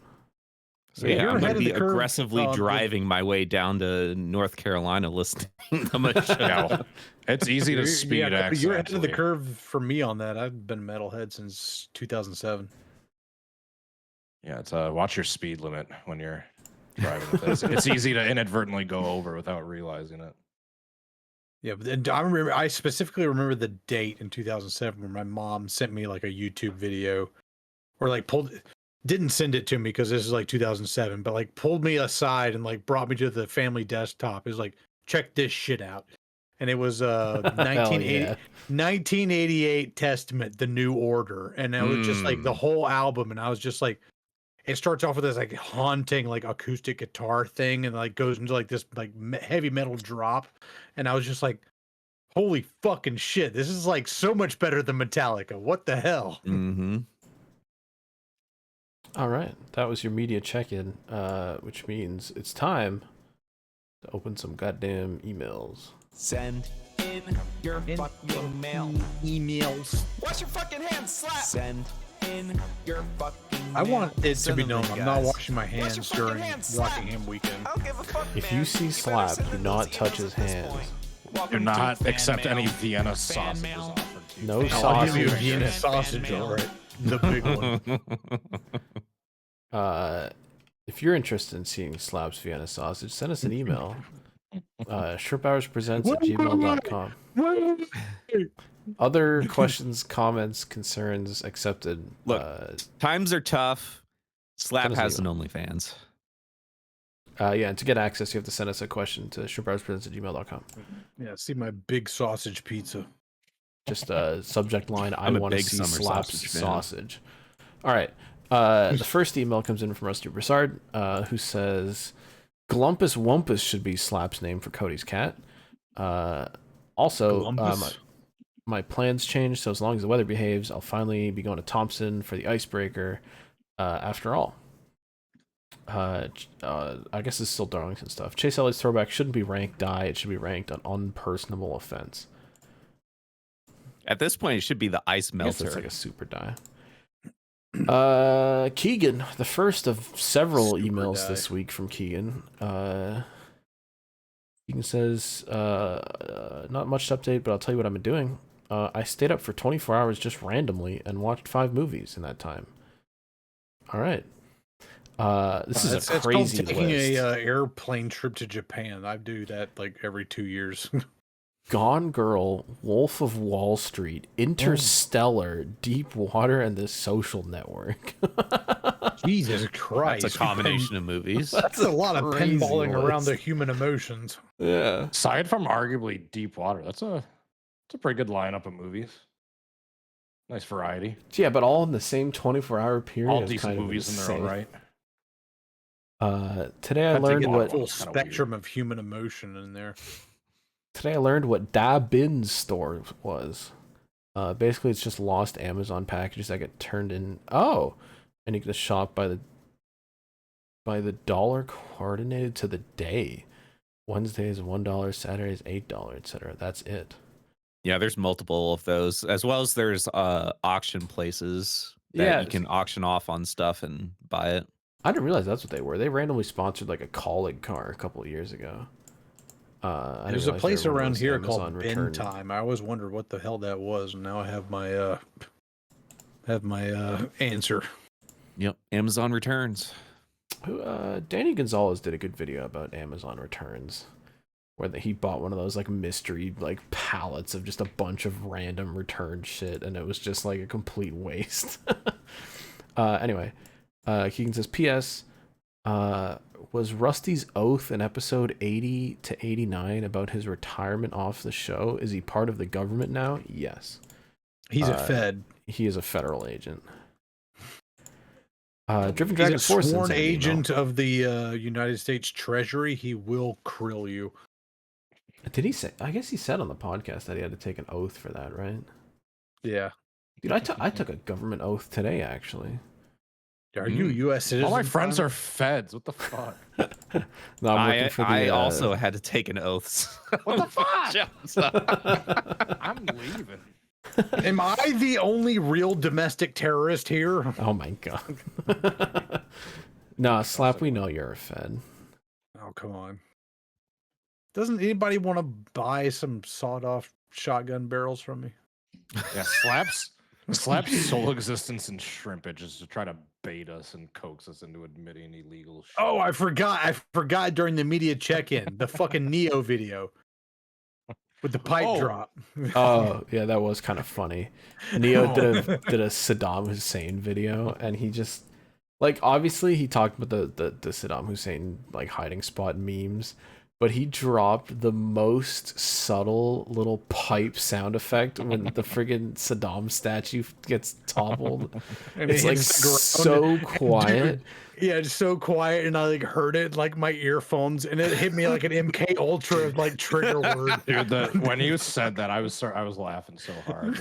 So Yeah, yeah, you're I'm ahead going to of be the curve, aggressively driving my way down to North Carolina listening to Meshuggah. Yeah, it's easy to speed Cody, you're ahead of the accidentally. curve for me on that. I've been a metalhead since 2007. Yeah, it's watch your speed limit when you're driving with this. It's easy to inadvertently go over without realizing it. Yeah, but then I specifically remember the date in 2007 where my mom sent me like a YouTube video, or like didn't send it to me because this is like 2007, but like pulled me aside and like brought me to the family desktop. It was like, check this shit out, and it was 1988 Testament, The New Order, and it was just like the whole album, and I was just like, it starts off with this like haunting like acoustic guitar thing, and like goes into like this like heavy metal drop, and I was just like, holy fucking shit, this is like so much better than Metallica. What the hell? Mm-hmm. All right. That was your media check-in, which means it's time to open some goddamn emails. Send in your fucking mail. Emails. Wash your fucking hands, slap. Send in your fucking I want it to Send be them known in, I'm not guys. washing my Wash your hands fucking during hands, slap. Rockingham weekend. I don't give a fuck, If man. you see better Slap, send do in not those touch emails his at this hands. point. Do Welcome not to accept fan any mail. Vienna Fan sausages mail. offered to you. No I'll give you a sausage. Vienna Fan sausage, mail. all right. The big one. If you're interested in seeing Slap's Vienna sausage, send us an email. shrimphourpresents@gmail.com. Other questions, comments, concerns accepted. Look, times are tough. Slap Send us an has an OnlyFans. Yeah, and to get access, you have to send us a question to shrimphourpresents@gmail.com. Yeah, see my big sausage pizza. Just subject line, I I'm a want to big see summer Slap's sausage fan. sausage. All right. The first email comes in from Rusty Broussard, who says, Glumpus Wumpus should be Slap's name for Cody's cat. Also, Glumpus? my plans changed, so as long as the weather behaves, I'll finally be going to Thompson for the icebreaker after all. I guess it's still Darlington stuff. Chase Elliott's throwback shouldn't be ranked die. It should be ranked an unpersonable offense. At this point, it should be the ice melter. It's like a super die. Keegan, the first of several Super emails die. this week from Keegan. Keegan says, not much to update, but I'll tell you what I've been doing. I stayed up for 24 hours just randomly and watched 5 movies in that time. All right. This is a crazy it's called taking list. a airplane trip to Japan. I do that like every 2 years. Gone Girl, Wolf of Wall Street, Interstellar, Deep Water, and The Social Network. Jesus Christ. That's a combination of movies. That's a lot of Crazy pinballing around list. the human emotions. Yeah. Aside from arguably Deep Water, that's a pretty good lineup of movies. Nice variety. Yeah, but all in the same 24-hour period. All is decent kind of movies in their own insane. right. Today I Have to learned get what the full Kinda spectrum of human emotion in there. Da Bin's store was. Basically, it's just lost Amazon packages that get turned in. Oh, and you can just shop by the dollar coordinated to the day. Wednesday is $1, Saturday is $8, etc. That's it. Yeah, there's multiple of those, as well as there's auction places that you can auction off on stuff and buy it. I didn't realize that's what they were. They randomly sponsored like a calling car a couple of years ago. There's a place around here called Amazon Bin return. Time. I always wondered what the hell that was, and now I have my answer. Yep, Amazon returns. Danny Gonzalez did a good video about Amazon returns, where he bought one of those like mystery like pallets of just a bunch of random return shit, and it was just like a complete waste. Anyway, Keegan says, P.S. Was Rusty's oath in episode 80 to 89 about his retirement off the show? Is he part of the government now? Yes. He's a Fed. He is a federal agent. Driven He's Dragon a Force sworn sends an email. agent of the United States Treasury. He will krill you. Did he say? I guess he said on the podcast that he had to take an oath for that, right? Yeah. Dude, I took a government oath today, actually. Are you a U.S. citizen? All my friends are feds. What the fuck? No, I'm looking for the, I also had to take an oath. What the fuck? I'm leaving. Am I the only real domestic terrorist here? Oh my god. No, Slap, we know you're a Fed. Oh, come on. Doesn't anybody want to buy some sawed-off shotgun barrels from me? Yeah, Slap's sole existence in shrimpage is to try to bait us and coax us into admitting illegal shit. Oh, I forgot during the media check-in, the fucking Neo video with the pipe drop. Oh, yeah, that was kind of funny. Neo did a Saddam Hussein video, and he just like obviously he talked about the Saddam Hussein like hiding spot memes, but he dropped the most subtle little pipe sound effect when the friggin' Saddam statue gets toppled. And It's it like hits the so ground. quiet. Dude, yeah, it's so quiet, and I like heard it like my earphones, and it hit me like an MK Ultra like trigger word. Dude, when you said that, I was laughing so hard.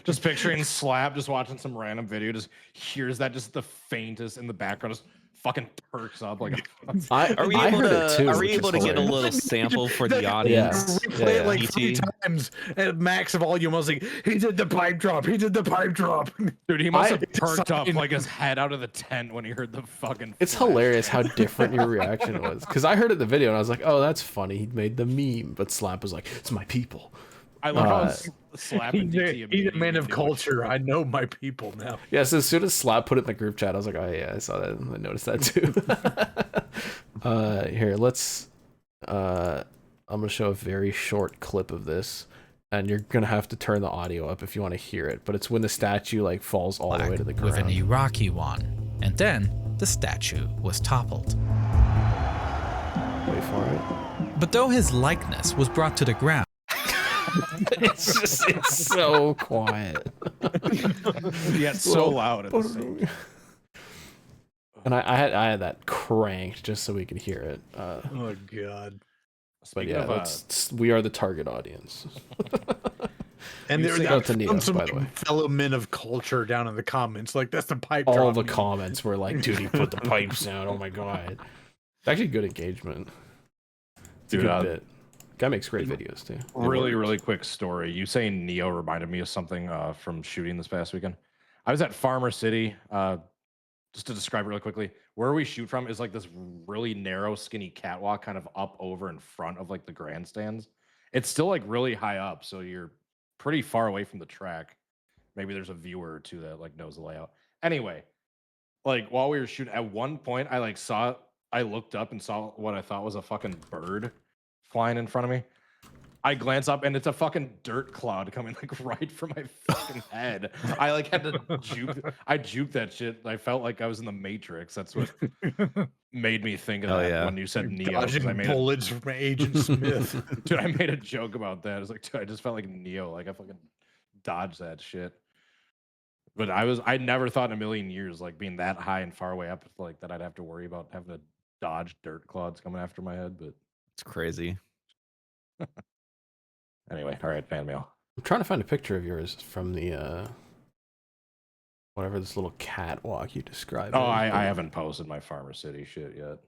Just picturing Slap just watching some random video, just hears that just the faintest in the background, just fucking perks up like. Are we I able heard it too, to? Are we which is able to get a hilarious. little sample for the Yeah. audience? Replay it like ET. 3 times at max volume. I was like, he did the pipe drop. He did the pipe drop. Dude, he must have I- perked up like his head out of the tent when he heard the fucking. It's flash. hilarious how different your reaction was. Because I heard it in the video and I was like, oh, that's funny. He made the meme. But Slap was like, it's my people. I love how Slap and He's DT a man of immediately culture. I know my people now. Yeah, so as soon as Slap put it in the group chat, I was like, oh, yeah, I saw that. I noticed that too. Here, let's. I'm going to show a very short clip of this. And you're going to have to turn the audio up if you want to hear it. But it's when the statue like falls all the way to the with an ground. Iraqi one, and then the statue was toppled. Wait for it. But though his likeness was brought to the ground, It's so quiet. Yeah, it's so loud at the same time. And I had that cranked just so we could hear it. Oh god. But Speaking yeah, of, we are the target audience. And You there say- are some by the way. fellow men of culture down in the comments. Like, that's the pipe All drop the meme. comments were like, dude, he put the pipes down. Oh my god. It's actually good engagement. It's a Dude, good bit. Guy makes great videos too. Really quick story. You saying Neo reminded me of something from shooting this past weekend. I was at Farmer City. Just to describe it really quickly, where we shoot from is like this really narrow, skinny catwalk, kind of up over in front of like the grandstands. It's still like really high up, so you're pretty far away from the track. Maybe there's a viewer or two that like knows the layout. Anyway, like while we were shooting, at one point I looked up and saw what I thought was a fucking bird flying in front of me. I glance up and it's a fucking dirt cloud coming like right for my fucking head. I like had to juke that shit. I felt like I was in the Matrix. That's what made me think of that when you said Neo. 'Cause Dodging bullets from Agent Smith. Dude, I made a joke about that. I was like, dude, I just felt like Neo. Like I fucking dodged that shit. But I never thought in a million years, like being that high and far away up, like that I'd have to worry about having to dodge dirt clouds coming after my head. But It's crazy. anyway, all right, fan mail. I'm trying to find a picture of yours from the whatever this little catwalk you described. Oh, I haven't posted my Farmer City shit yet.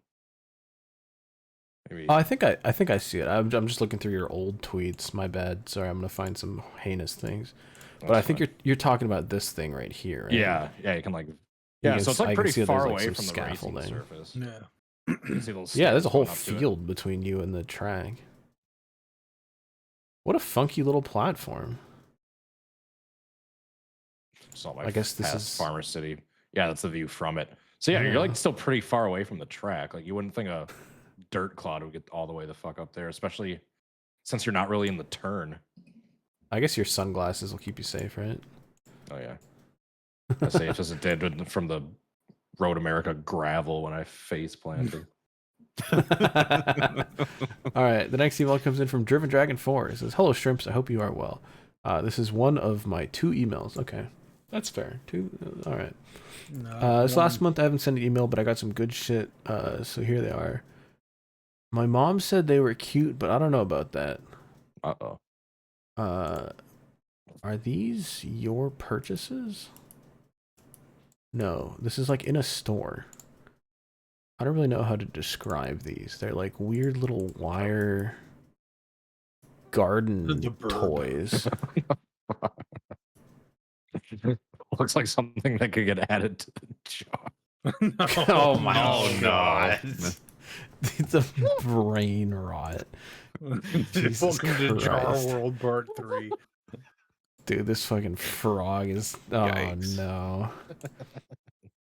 Maybe. Oh, I think I see it. I'm just looking through your old tweets. My bad. Sorry, I'm gonna find some heinous things. But I think you're talking about this thing right here. Right? Yeah, you can like Yeah, so it's like pretty far away some from the racing scaffolding. surface. Yeah. You can see little Yeah, there's a steps whole going up to it. field between you and the track. What a funky little platform. It's not my I guess this past is- Farmer City. Yeah, that's the view from it. So yeah, you're Yeah. like still pretty far away from the track. Like you wouldn't think a dirt cloud would get all the way the fuck up there, especially since you're not really in the turn. I guess your sunglasses will keep you safe, right? Oh yeah, as safe as it did from the Road America gravel when I face planted. All right, the next email comes in from Driven Dragon 4. It says, "Hello, Shrimps. I hope you are well. This is one of my 2 emails." Okay, that's fair. 2. All right. This last month I haven't sent an email, but I got some good shit. So here they are. My mom said they were cute, but I don't know about that. Uh-oh. Are these your purchases? No, this is like in a store. I don't really know how to describe these. They're like weird little wire garden The bird. toys. Looks like something that could get added to the jar. Oh my God. It's a brain rot. Jesus Welcome to Jar Christ. World Part 3. Dude, this fucking frog is... Oh, Yikes. no.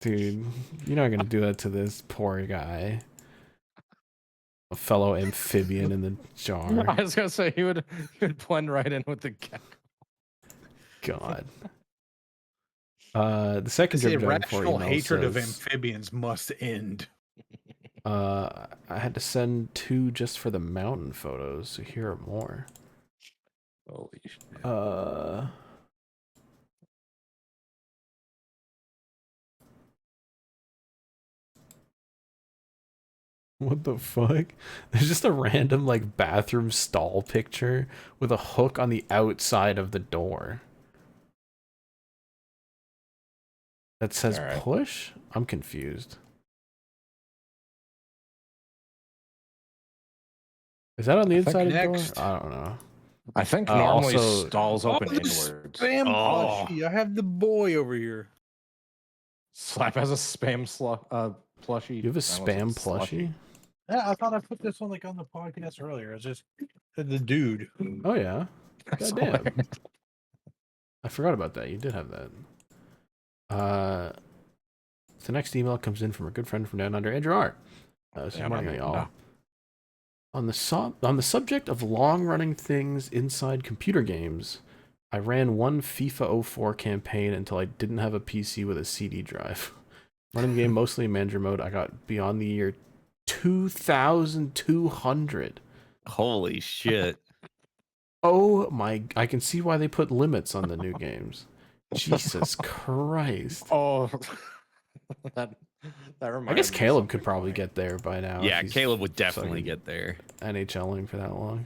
Dude, you're not gonna do that to this poor guy. A fellow amphibian in the jar. I was gonna say he would blend right in with the cat. God. The second This Driven Dragon 4 irrational email hatred of says, amphibians must end. I had to send 2 just for the mountain photos, so here are more. Holy shit. What the fuck? There's just a random like bathroom stall picture with a hook on the outside of the door that says All right. push? I'm confused. Is that on the inside of the next. door? I don't know. I think normally also- stalls open Oh, this inwards. Spam Oh. plushie. I have the boy over here. Slap has a spam plushie. You have a I almost spam said slushy. plushie? Yeah, I thought I put this on like on the podcast earlier. It's just the dude. Oh yeah. That's Goddamn. hilarious. I forgot about that. You did have that. The next email comes in from a good friend from down under, Andrew R. This Yeah, morning, man, y'all. no. On the subject of long-running things inside computer games, I ran one FIFA 04 campaign until I didn't have a PC with a CD drive. Running the game mostly in manager mode, I got beyond the year 2,200. Holy shit. Oh my! I can see why they put limits on the new games. Jesus Christ! Oh, that reminds I guess Caleb could probably get there by now. Yeah, if he's Caleb would definitely fucking get there. NHLing for that long.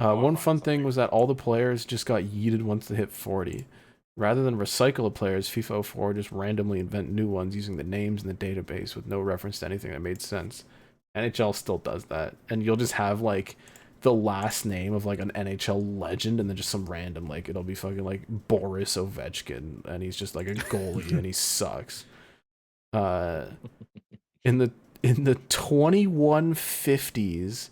One fun thing was that all the players just got yeeted once they hit 40. Rather than recycle the players, FIFA 04 just randomly invent new ones using the names in the database with no reference to anything that made sense. NHL still does that, and you'll just have like the last name of like an NHL legend, and then just some random like it'll be fucking like Boris Ovechkin, and he's just like a goalie and he sucks. In the 2150s,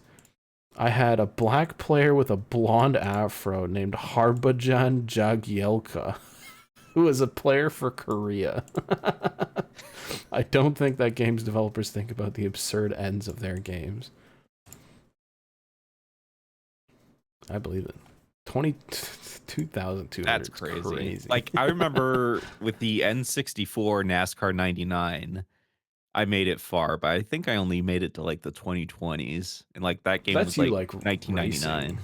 I had a black player with a blonde afro named Harbhajan Jagielka, who was a player for Korea. I don't think that games developers think about the absurd ends of their games. I believe it. 22,200. That's crazy. Like, I remember with the N64 NASCAR 99, I made it far, but I think I only made it to like the 2020s. And like that game was like 1999. Racing.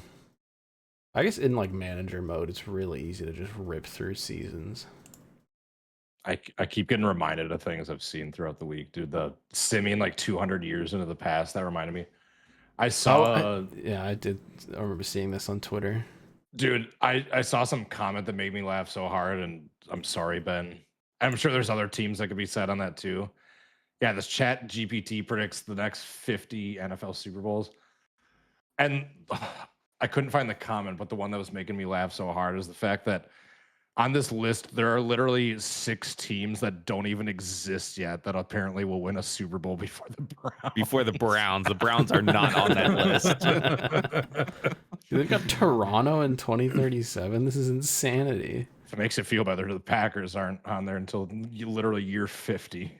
I guess in like manager mode, it's really easy to just rip through seasons. I keep getting reminded of things I've seen throughout the week, dude. The simming like 200 years into the past, that reminded me. I saw. I did. I remember seeing this on Twitter. Dude, I saw some comment that made me laugh so hard, and I'm sorry, Ben. I'm sure there's other teams that could be said on that too. Yeah, this chat GPT predicts the next 50 NFL Super Bowls. And I couldn't find the comment, but the one that was making me laugh so hard is the fact that on this list, there are literally 6 teams that don't even exist yet that apparently will win a Super Bowl before the Browns. Before the Browns. The Browns are not on that list. They've got Toronto in 2037. This is insanity. If it makes it feel better, the Packers aren't on there until literally year 50.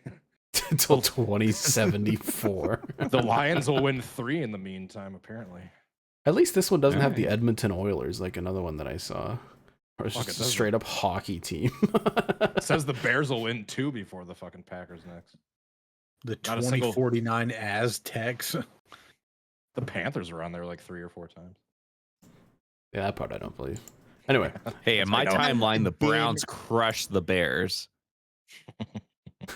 Until 2074. The Lions will win 3 in the meantime, apparently. At least this one doesn't have the Edmonton Oilers like another one that I saw. Or it's just a straight up hockey team. It says the Bears will win 2 before the fucking Packers next. The 2049 Aztecs. The Panthers are on there like 3 or 4 times. Yeah, that part I don't believe. Anyway. Hey, in my timeline, the Browns crushed the Bears.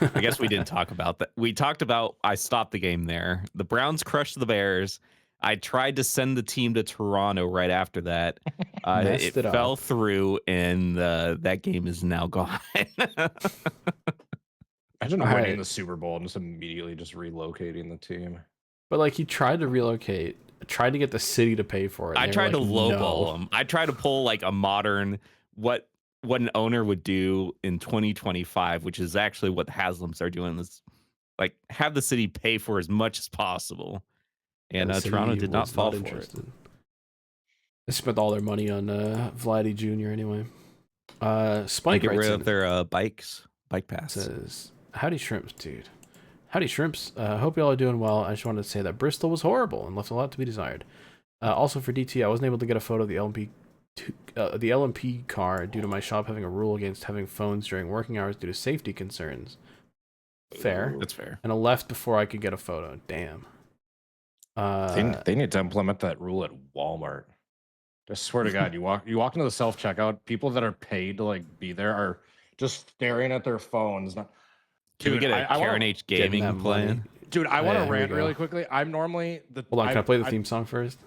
I guess we didn't talk about that. We talked about, I stopped the game there. The Browns crushed the Bears. I tried to send the team to Toronto right after that. It fell through, and that game is now gone. Imagine winning the Super Bowl and just immediately just relocating the team. But like he tried to relocate, tried to get the city to pay for it. I tried to lowball him. I tried to pull like a modern what an owner would do in 2025, which is actually what Haslam's are doing. Is like have the city pay for as much as possible. And Toronto did not fall for it. They spent all their money on Vladdy Jr. anyway. Spike get rid of their bike pass. Says, howdy shrimps, dude. Howdy shrimps. Hope y'all are doing well. I just wanted to say that Bristol was horrible and left a lot to be desired. Also for DT, I wasn't able to get a photo of the LMP car due to my shop having a rule against having phones during working hours due to safety concerns. Fair. That's fair. And I left before I could get a photo. Damn. They need to implement that rule at Walmart. I swear to God, you walk into the self checkout. People that are paid to like be there are just staring at their phones. Can we get a Karen H gaming plan? Dude, I want to rant really quickly. I'm normally the. Hold on, can I play the theme song first?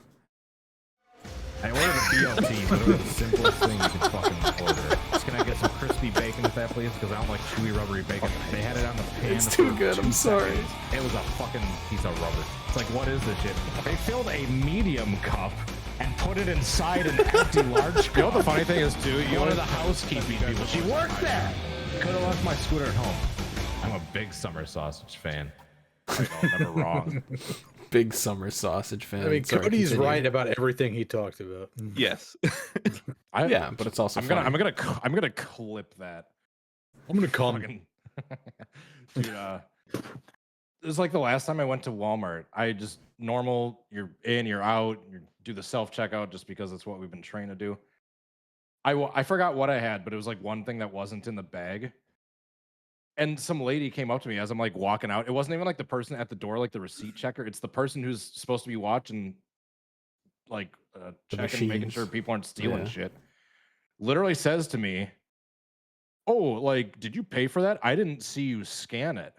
I ordered a BLT, literally the simplest thing you can fucking order. Just can I get some crispy bacon with that, please? Because I don't like chewy, rubbery bacon. They had it on the pan. It's too good. I'm sorry. It was a fucking piece of rubber. It's like, what is this shit? They filled a medium cup and put it inside an empty large cup. You know what the funny thing is, too? You know the housekeeping people. She worked there. Could have left my scooter at home. I'm a big summer sausage fan. I know, never wrong. Big summer sausage fan. I mean, Cody's right about everything he talked about. Yes. Yeah, but it's also I'm gonna clip that. I'm gonna call him. Dude, it was like the last time I went to Walmart. I just normal. You're in, you're out. You do the self checkout just because it's what we've been trained to do. I forgot what I had, but it was like one thing that wasn't in the bag. And some lady came up to me as I'm like walking out. It wasn't even like the person at the door, like the receipt checker. It's the person who's supposed to be watching, like checking, making sure people aren't stealing shit. Literally says to me, "Oh, like, did you pay for that? I didn't see you scan it."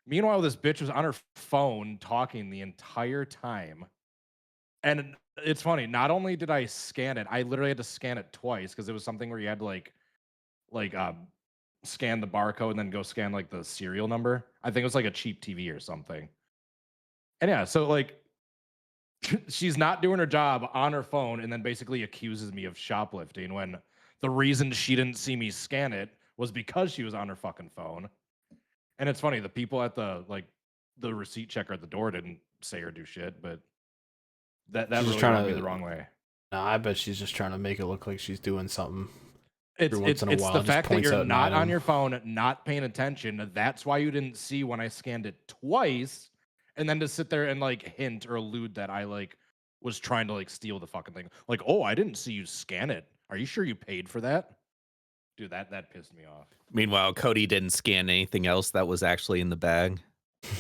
Meanwhile, this bitch was on her phone talking the entire time. And it's funny. Not only did I scan it, I literally had to scan it twice because it was something where you had to like scan the barcode and then go scan like the serial number. I think it was like a cheap TV or something. And yeah, so like she's not doing her job on her phone and then basically accuses me of shoplifting when the reason she didn't see me scan it was because she was on her fucking phone. And it's funny, the people at the receipt checker at the door didn't say or do shit, but that really rubbed me the wrong way. Nah, I bet she's just trying to make it look like she's doing something. It's the fact that you're not on your phone, not paying attention. That's why you didn't see when I scanned it twice, and then to sit there and like hint or allude that I like was trying to like steal the fucking thing. Like, oh, I didn't see you scan it. Are you sure you paid for that? Dude, that pissed me off. Meanwhile, Cody didn't scan anything else that was actually in the bag.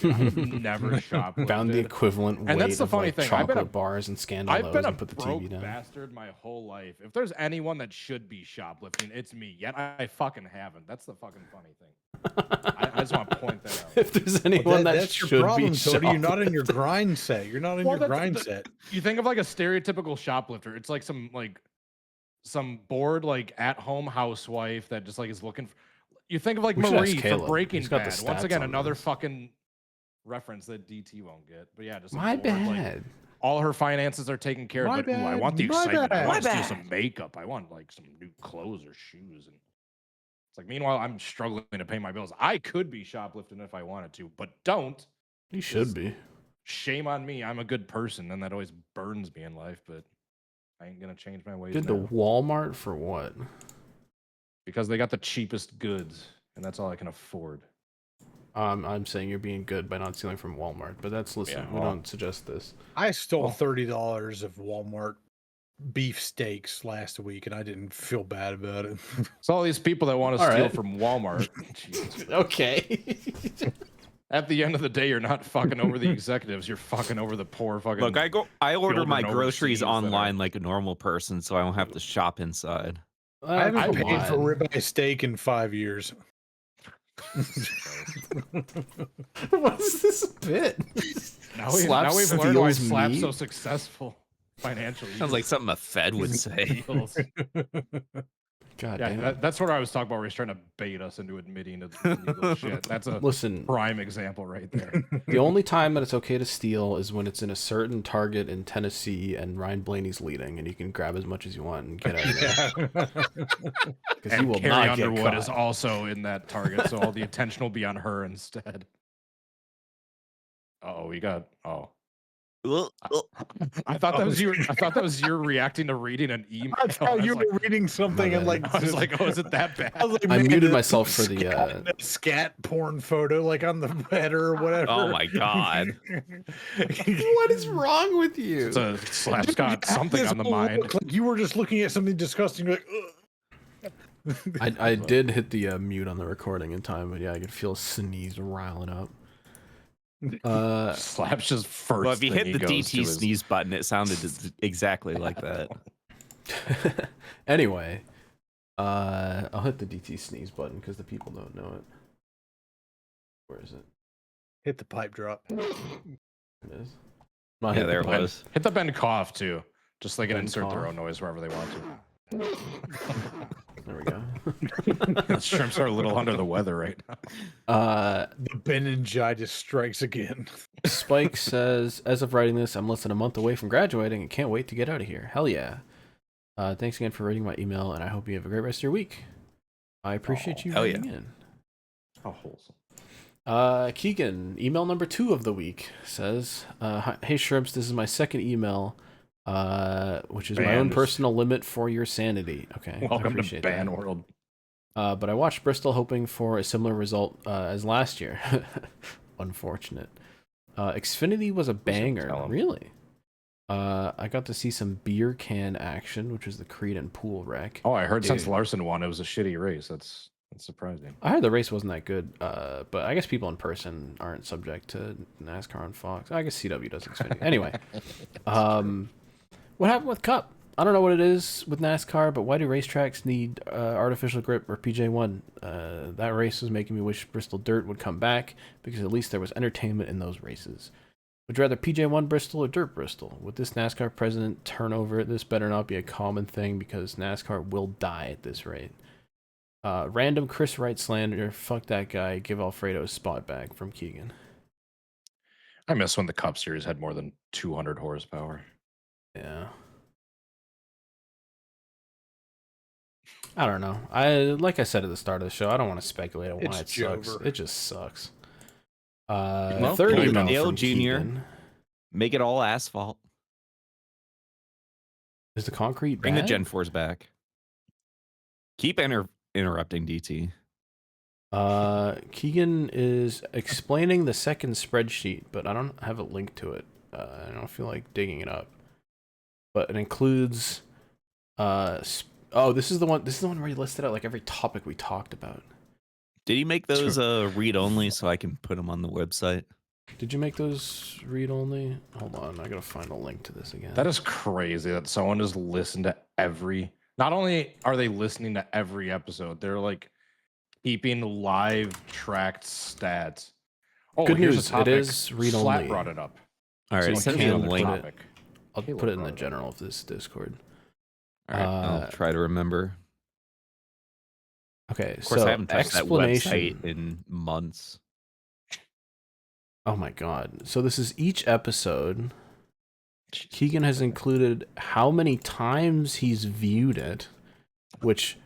Never shoplifted. Found the equivalent weight that's the funny of thing. chocolate bars and scanned all those and put the TV down. Bastard my whole life. If there's anyone that should be shoplifting, it's me. Yet I fucking haven't. That's the fucking funny thing. I just want to point that out. If there's anyone that's your problem, Cody. You're not in your grind set. You're not in your grind set. You think of like a stereotypical shoplifter. It's like some bored like at-home housewife that just like is looking for. You think of like Marie from Breaking Bad. Once again, another fucking reference that DT won't get. But yeah, just my bad. Like, all her finances are taken care of. But ooh, I want the excitement. I want to do some makeup. I want like some new clothes or shoes. And it's like, meanwhile, I'm struggling to pay my bills. I could be shoplifting if I wanted to, but don't. You should be. Shame on me. I'm a good person, and that always burns me in life. But I ain't gonna change my ways. Did the Walmart for what? Because they got the cheapest goods, and that's all I can afford. I'm saying you're being good by not stealing from Walmart, but we don't suggest this. I stole $30 of Walmart beef steaks last week, and I didn't feel bad about it. It's all these people that want to steal from Walmart. Okay. At the end of the day, you're not fucking over the executives. You're fucking over the poor fucking. Look, I order my groceries online like a normal person, so I don't have to shop inside. I haven't paid for ribeye steak in 5 years. What's this bit? Now we've learned why Slap's so successful financially. Sounds like something a Fed would say. God yeah, damn that's what I was talking about. Where he's trying to bait us into admitting illegal shit. That's a prime example right there. The only time that it's okay to steal is when it's in a certain Target in Tennessee and Ryan Blaney's leading, and you can grab as much as you want and get out of there. Because you will Carrie not Underwood get caught. is also in that Target, so all the attention will be on her instead. We got. I thought that was you. I thought that was you reacting to reading an email. I thought you were reading something and like I was like, oh, is it that bad? I muted myself for the scat porn photo, like on the header or whatever. Oh my god! What is wrong with you? It's a Slap's got something on the mind. Like you were just looking at something disgusting. You're like, I did hit the mute on the recording in time, but yeah, I could feel a sneeze riling up. Slap's just first. Well, if you hit the DT sneeze button, it sounded exactly like that. Anyway, I'll hit the DT sneeze button because the people don't know it. Where is it? Hit the pipe drop. It is. Yeah, there it was. Hit the bend cough too. Just they can insert their own noise wherever they want to. There we go. The shrimps are a little under the weather right now. The meningitis strikes again. Spike says, as of writing this, I'm less than a month away from graduating and can't wait to get out of here. Hell yeah. Thanks again for reading my email, and I hope you have a great rest of your week. I appreciate you writing in. How wholesome. Keegan, email number 2 of the week, says, hey Shrimps, this is my second email, which is my own personal limit for your sanity. Okay. Welcome to Ban World. But I watched Bristol hoping for a similar result as last year. Unfortunate. Xfinity was a banger. Really? I got to see some beer can action, which was the Creed and Pool wreck. Oh, I heard since Larson won, it was a shitty race. That's surprising. I heard the race wasn't that good, but I guess people in person aren't subject to NASCAR on Fox. I guess CW does Xfinity. Anyway, what happened with Cup? I don't know what it is with NASCAR, but why do racetracks need artificial grip or PJ1? That race was making me wish Bristol Dirt would come back because at least there was entertainment in those races. Would you rather PJ1 Bristol or Dirt Bristol? With this NASCAR president turnover, this better not be a common thing because NASCAR will die at this rate. Random Chris Wright slander. Fuck that guy. Give Alfredo a spot back from Keegan. I miss when the Cup Series had more than 200 horsepower. Yeah. I don't know. Like I said at the start of the show, I don't want to speculate on why it sucks. It just sucks. 30 mil Dale from Jr. Keegan. Make it all asphalt. Is the concrete Bring bad? the Gen 4s back. Keep interrupting DT. Keegan is explaining the second spreadsheet, but I don't have a link to it. I don't feel like digging it up. But it includes this is the one where he listed out like every topic we talked about. Did he make those read only so I can put them on the website? Did you make those read only? Hold on, I gotta find a link to this again. That is crazy that someone has listened to every. Not only are they listening to every episode, they're like keeping live tracked stats. Oh, Good here's news, a topic. it is read Slap only. brought it up. All right, So send here's me a another link. topic. I'll Caleb put it in brought the up. general of this Discord. All right, I'll try to remember. Okay, Of course, so I haven't touched that website in months. Oh my god. So this is each episode. Keegan has included how many times he's viewed it, which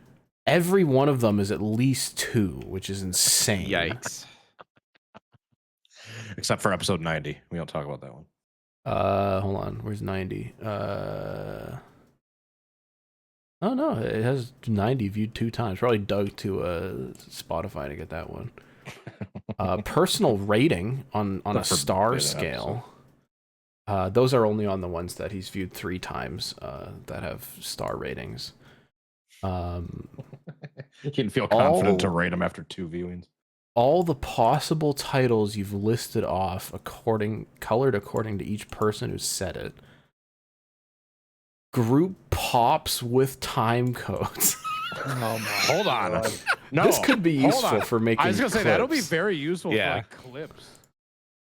every one of them is at least 2, which is insane. Yikes. Except for episode 90. We don't talk about that one. Hold on. Where's 90? Oh no, it has 90 viewed 2 times. Probably dug to Spotify to get that one. Personal rating on a star scale. Those are only on the ones that he's viewed 3 times that have star ratings. You can feel confident to rate them after 2 viewings. All the possible titles you've listed off colored according to each person who said it. Group pops with time codes. Hold on. No, this could be useful for making I was gonna say clips. that'll be very useful for like clips.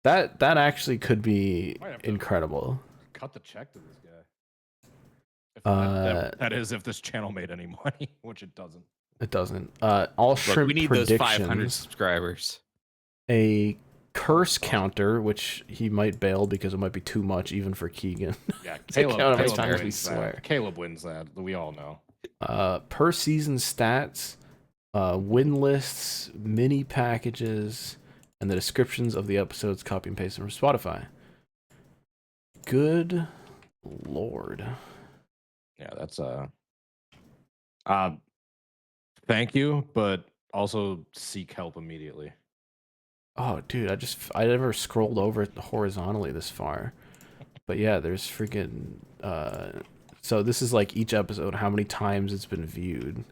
That actually could be incredible. Cut the check to this guy. That is if this channel made any money, which it doesn't. It doesn't. All shrimp we need predictions. those 500 subscribers. A curse counter, which he might bail because it might be too much even for Keegan. Yeah, Caleb Caleb wins that. Caleb wins that. We all know. Per season stats, win lists, mini packages, and the descriptions of the episodes copy and paste from Spotify. Good lord. Yeah, that's thank you, but also seek help immediately. Oh, dude, I never scrolled over it horizontally this far. But yeah, there's freaking so this is like each episode, how many times it's been viewed.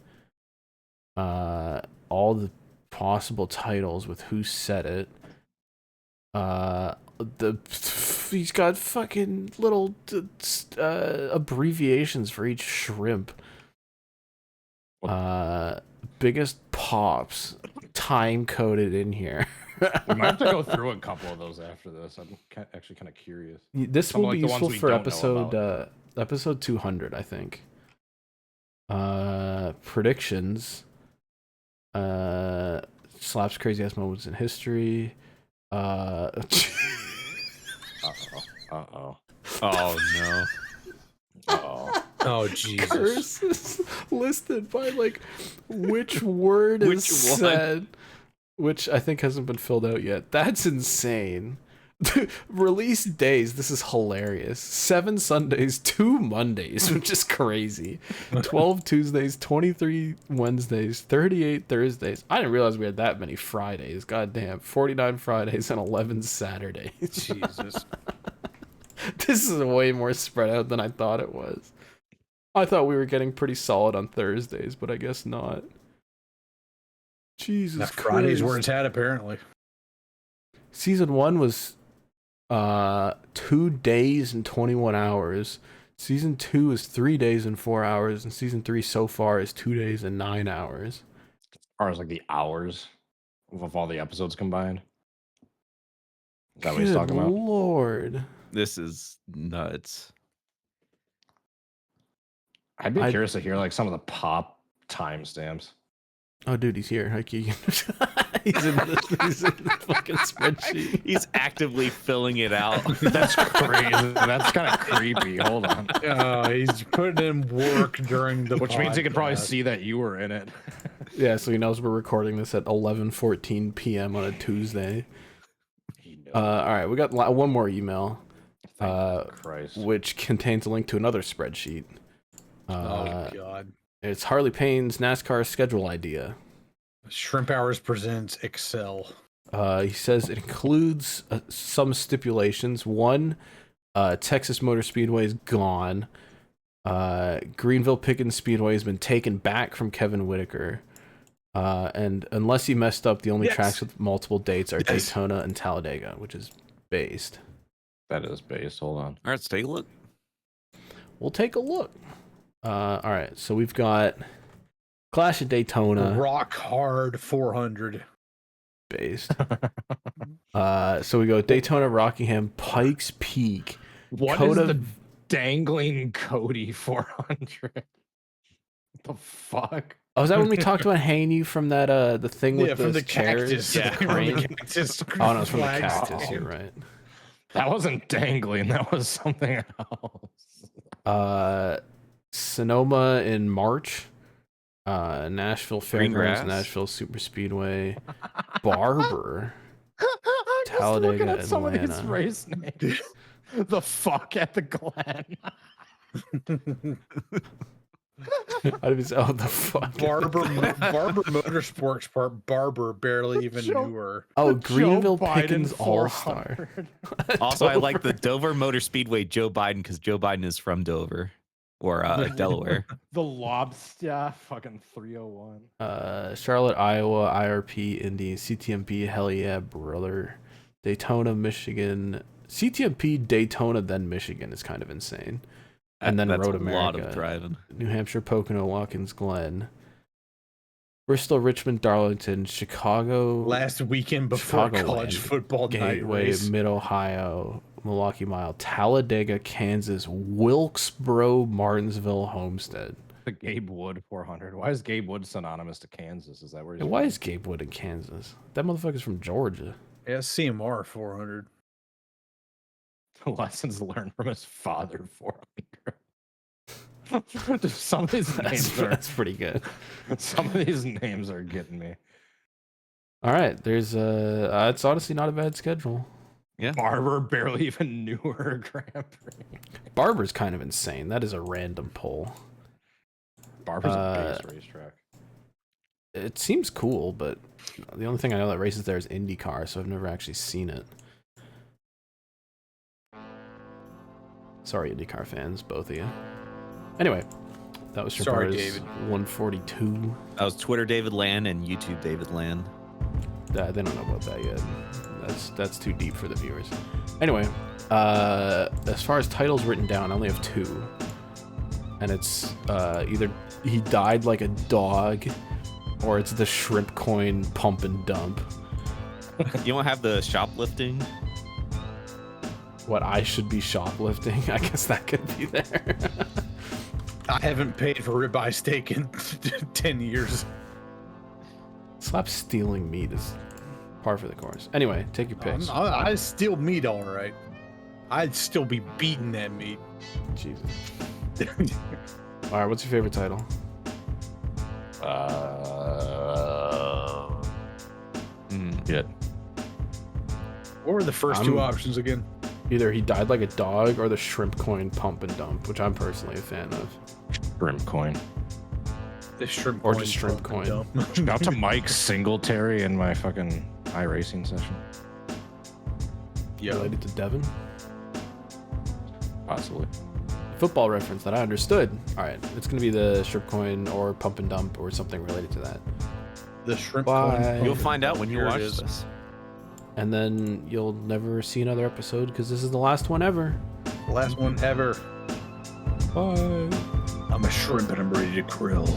All the possible titles with who said it. He's got fucking little abbreviations for each shrimp. Biggest pops time coded in here. We might have to go through a couple of those after this. I'm actually kind of curious. This will be useful for episode 200, I think. Predictions. Slaps crazy ass moments in history. Uh-oh. Oh no. Uh-oh. Oh Jesus. Curses listed by like which word is said, which I think hasn't been filled out yet. That's insane. Release days, this is hilarious. 7 Sundays, 2 Mondays, which is crazy. 12 Tuesdays, 23 Wednesdays, 38 Thursdays. I didn't realize we had that many Fridays. Goddamn, 49 Fridays and 11 Saturdays. Jesus. This is way more spread out than I thought it was. I thought we were getting pretty solid on Thursdays, but I guess not. Jesus Christ. Friday's where it's at, apparently. Season 1 was 2 days and 21 hours. Season 2 is 3 days and 4 hours, and season 3 so far is 2 days and 9 hours. As far as like the hours of all the episodes combined. Is that what he's talking about? Lord. This is nuts. I'd be curious to hear like some of the pop timestamps. Oh, dude, he's here. Hi, Keegan. he's in the fucking spreadsheet. He's actively filling it out. That's crazy. That's kind of creepy. Hold on. He's putting in work during the Which means he could probably podcast. see that you were in it. Yeah, so he knows we're recording this at 11:14 p.m. on a Tuesday. All right, we got one more email, Christ. which contains a link to another spreadsheet. Oh God. It's Harley Payne's NASCAR schedule idea. Shrimp Hours presents Excel. He says it includes some stipulations. One, Texas Motor Speedway is gone. Greenville Pickens Speedway has been taken back from Kevin Whitaker. And unless he messed up, the only tracks with multiple dates are Daytona and Talladega, which is based. That is based. Hold on. All right, let's take a look. We'll take a look. All right, so we've got Clash of Daytona. Rock Hard 400. Based. So we go Daytona, Rockingham, Pikes Peak. What is the dangling Cody 400? What the fuck? Oh, is that when we talked about hanging you from that the thing with from the the chairs? cactus. Yeah, From the crane. cactus Oh no, it's from the flags. cactus. You're right. That wasn't dangling. That was something else. Sonoma in March. Nashville Green Fairgrounds, grass. Nashville Super Speedway, Barber, I'm just Talladega, looking at some of these Atlanta. race names. The fuck at the Glen. Oh, the fuck. Barber Motorsports Park. Barber barely even Joe- knew her. Oh, The Greenville Joe Biden Pickens All Star. 400. Also, I like the Dover Motor Speedway Joe Biden because Joe Biden is from Dover or Delaware. The Lobster, fucking 301. Charlotte, Iowa, IRP, Indy, CTMP, hell yeah, brother. Daytona, Michigan. CTMP, Daytona, then Michigan is kind of insane. And then That's Road a lot America. of driving. New Hampshire, Pocono, Watkins Glen. Bristol, Richmond, Darlington, Chicago. Last weekend before Chicagoland, college football night Gateway, race. Mid-Ohio, Milwaukee Mile, Talladega, Kansas, Wilkesboro, Martinsville, Homestead. The Gabe Wood 400. Why is Gabe Wood synonymous to Kansas? Is that where he's And why from? is Gabe Wood in Kansas? That motherfucker's from Georgia. Yeah, CMR 400. Lessons learned from his father 400. Some of these names are That's pretty good. some of these names are getting me. All right, there's it's honestly not a bad schedule. Barber barely even knew her Grand Prix. Barber's kind of insane. That is a random poll. Barber's a base racetrack. It seems cool, but the only thing I know that races there is IndyCar, so I've never actually seen it. Sorry, IndyCar fans, both of you. Anyway, that was Sorry, Shrimpers David. 142. That was Twitter David Land and YouTube David Land. They don't know about that yet. That's too deep for the viewers. Anyway, as far as titles written down, I only have two. And it's either he died like a dog, or it's the shrimp coin pump and dump. You don't have the shoplifting? What, I should be shoplifting? I guess that could be there. I haven't paid for ribeye steak in 10 years. Stop stealing meat is par for the course. Anyway, take your picks. I steal meat all right. I'd still be beating that meat. Jesus. All right, what's your favorite title? Shit. What were the first two options again? Either he died like a dog or the shrimp coin pump and dump, which I'm personally a fan of. Shrimp coin. The shrimp Or coin just shrimp pump and coin. dump. Shout out to Mike Singletary in my fucking iRacing session. Yeah. Related to Devin. Possibly. Football reference that I understood. All right, it's gonna be the shrimp coin or pump and dump or something related to that. The shrimp Bye. coin. You'll find out when you Here it watch is. this. And then you'll never see another episode because this is the last one ever. Last one ever. Bye. I'm a shrimp and I'm ready to krill.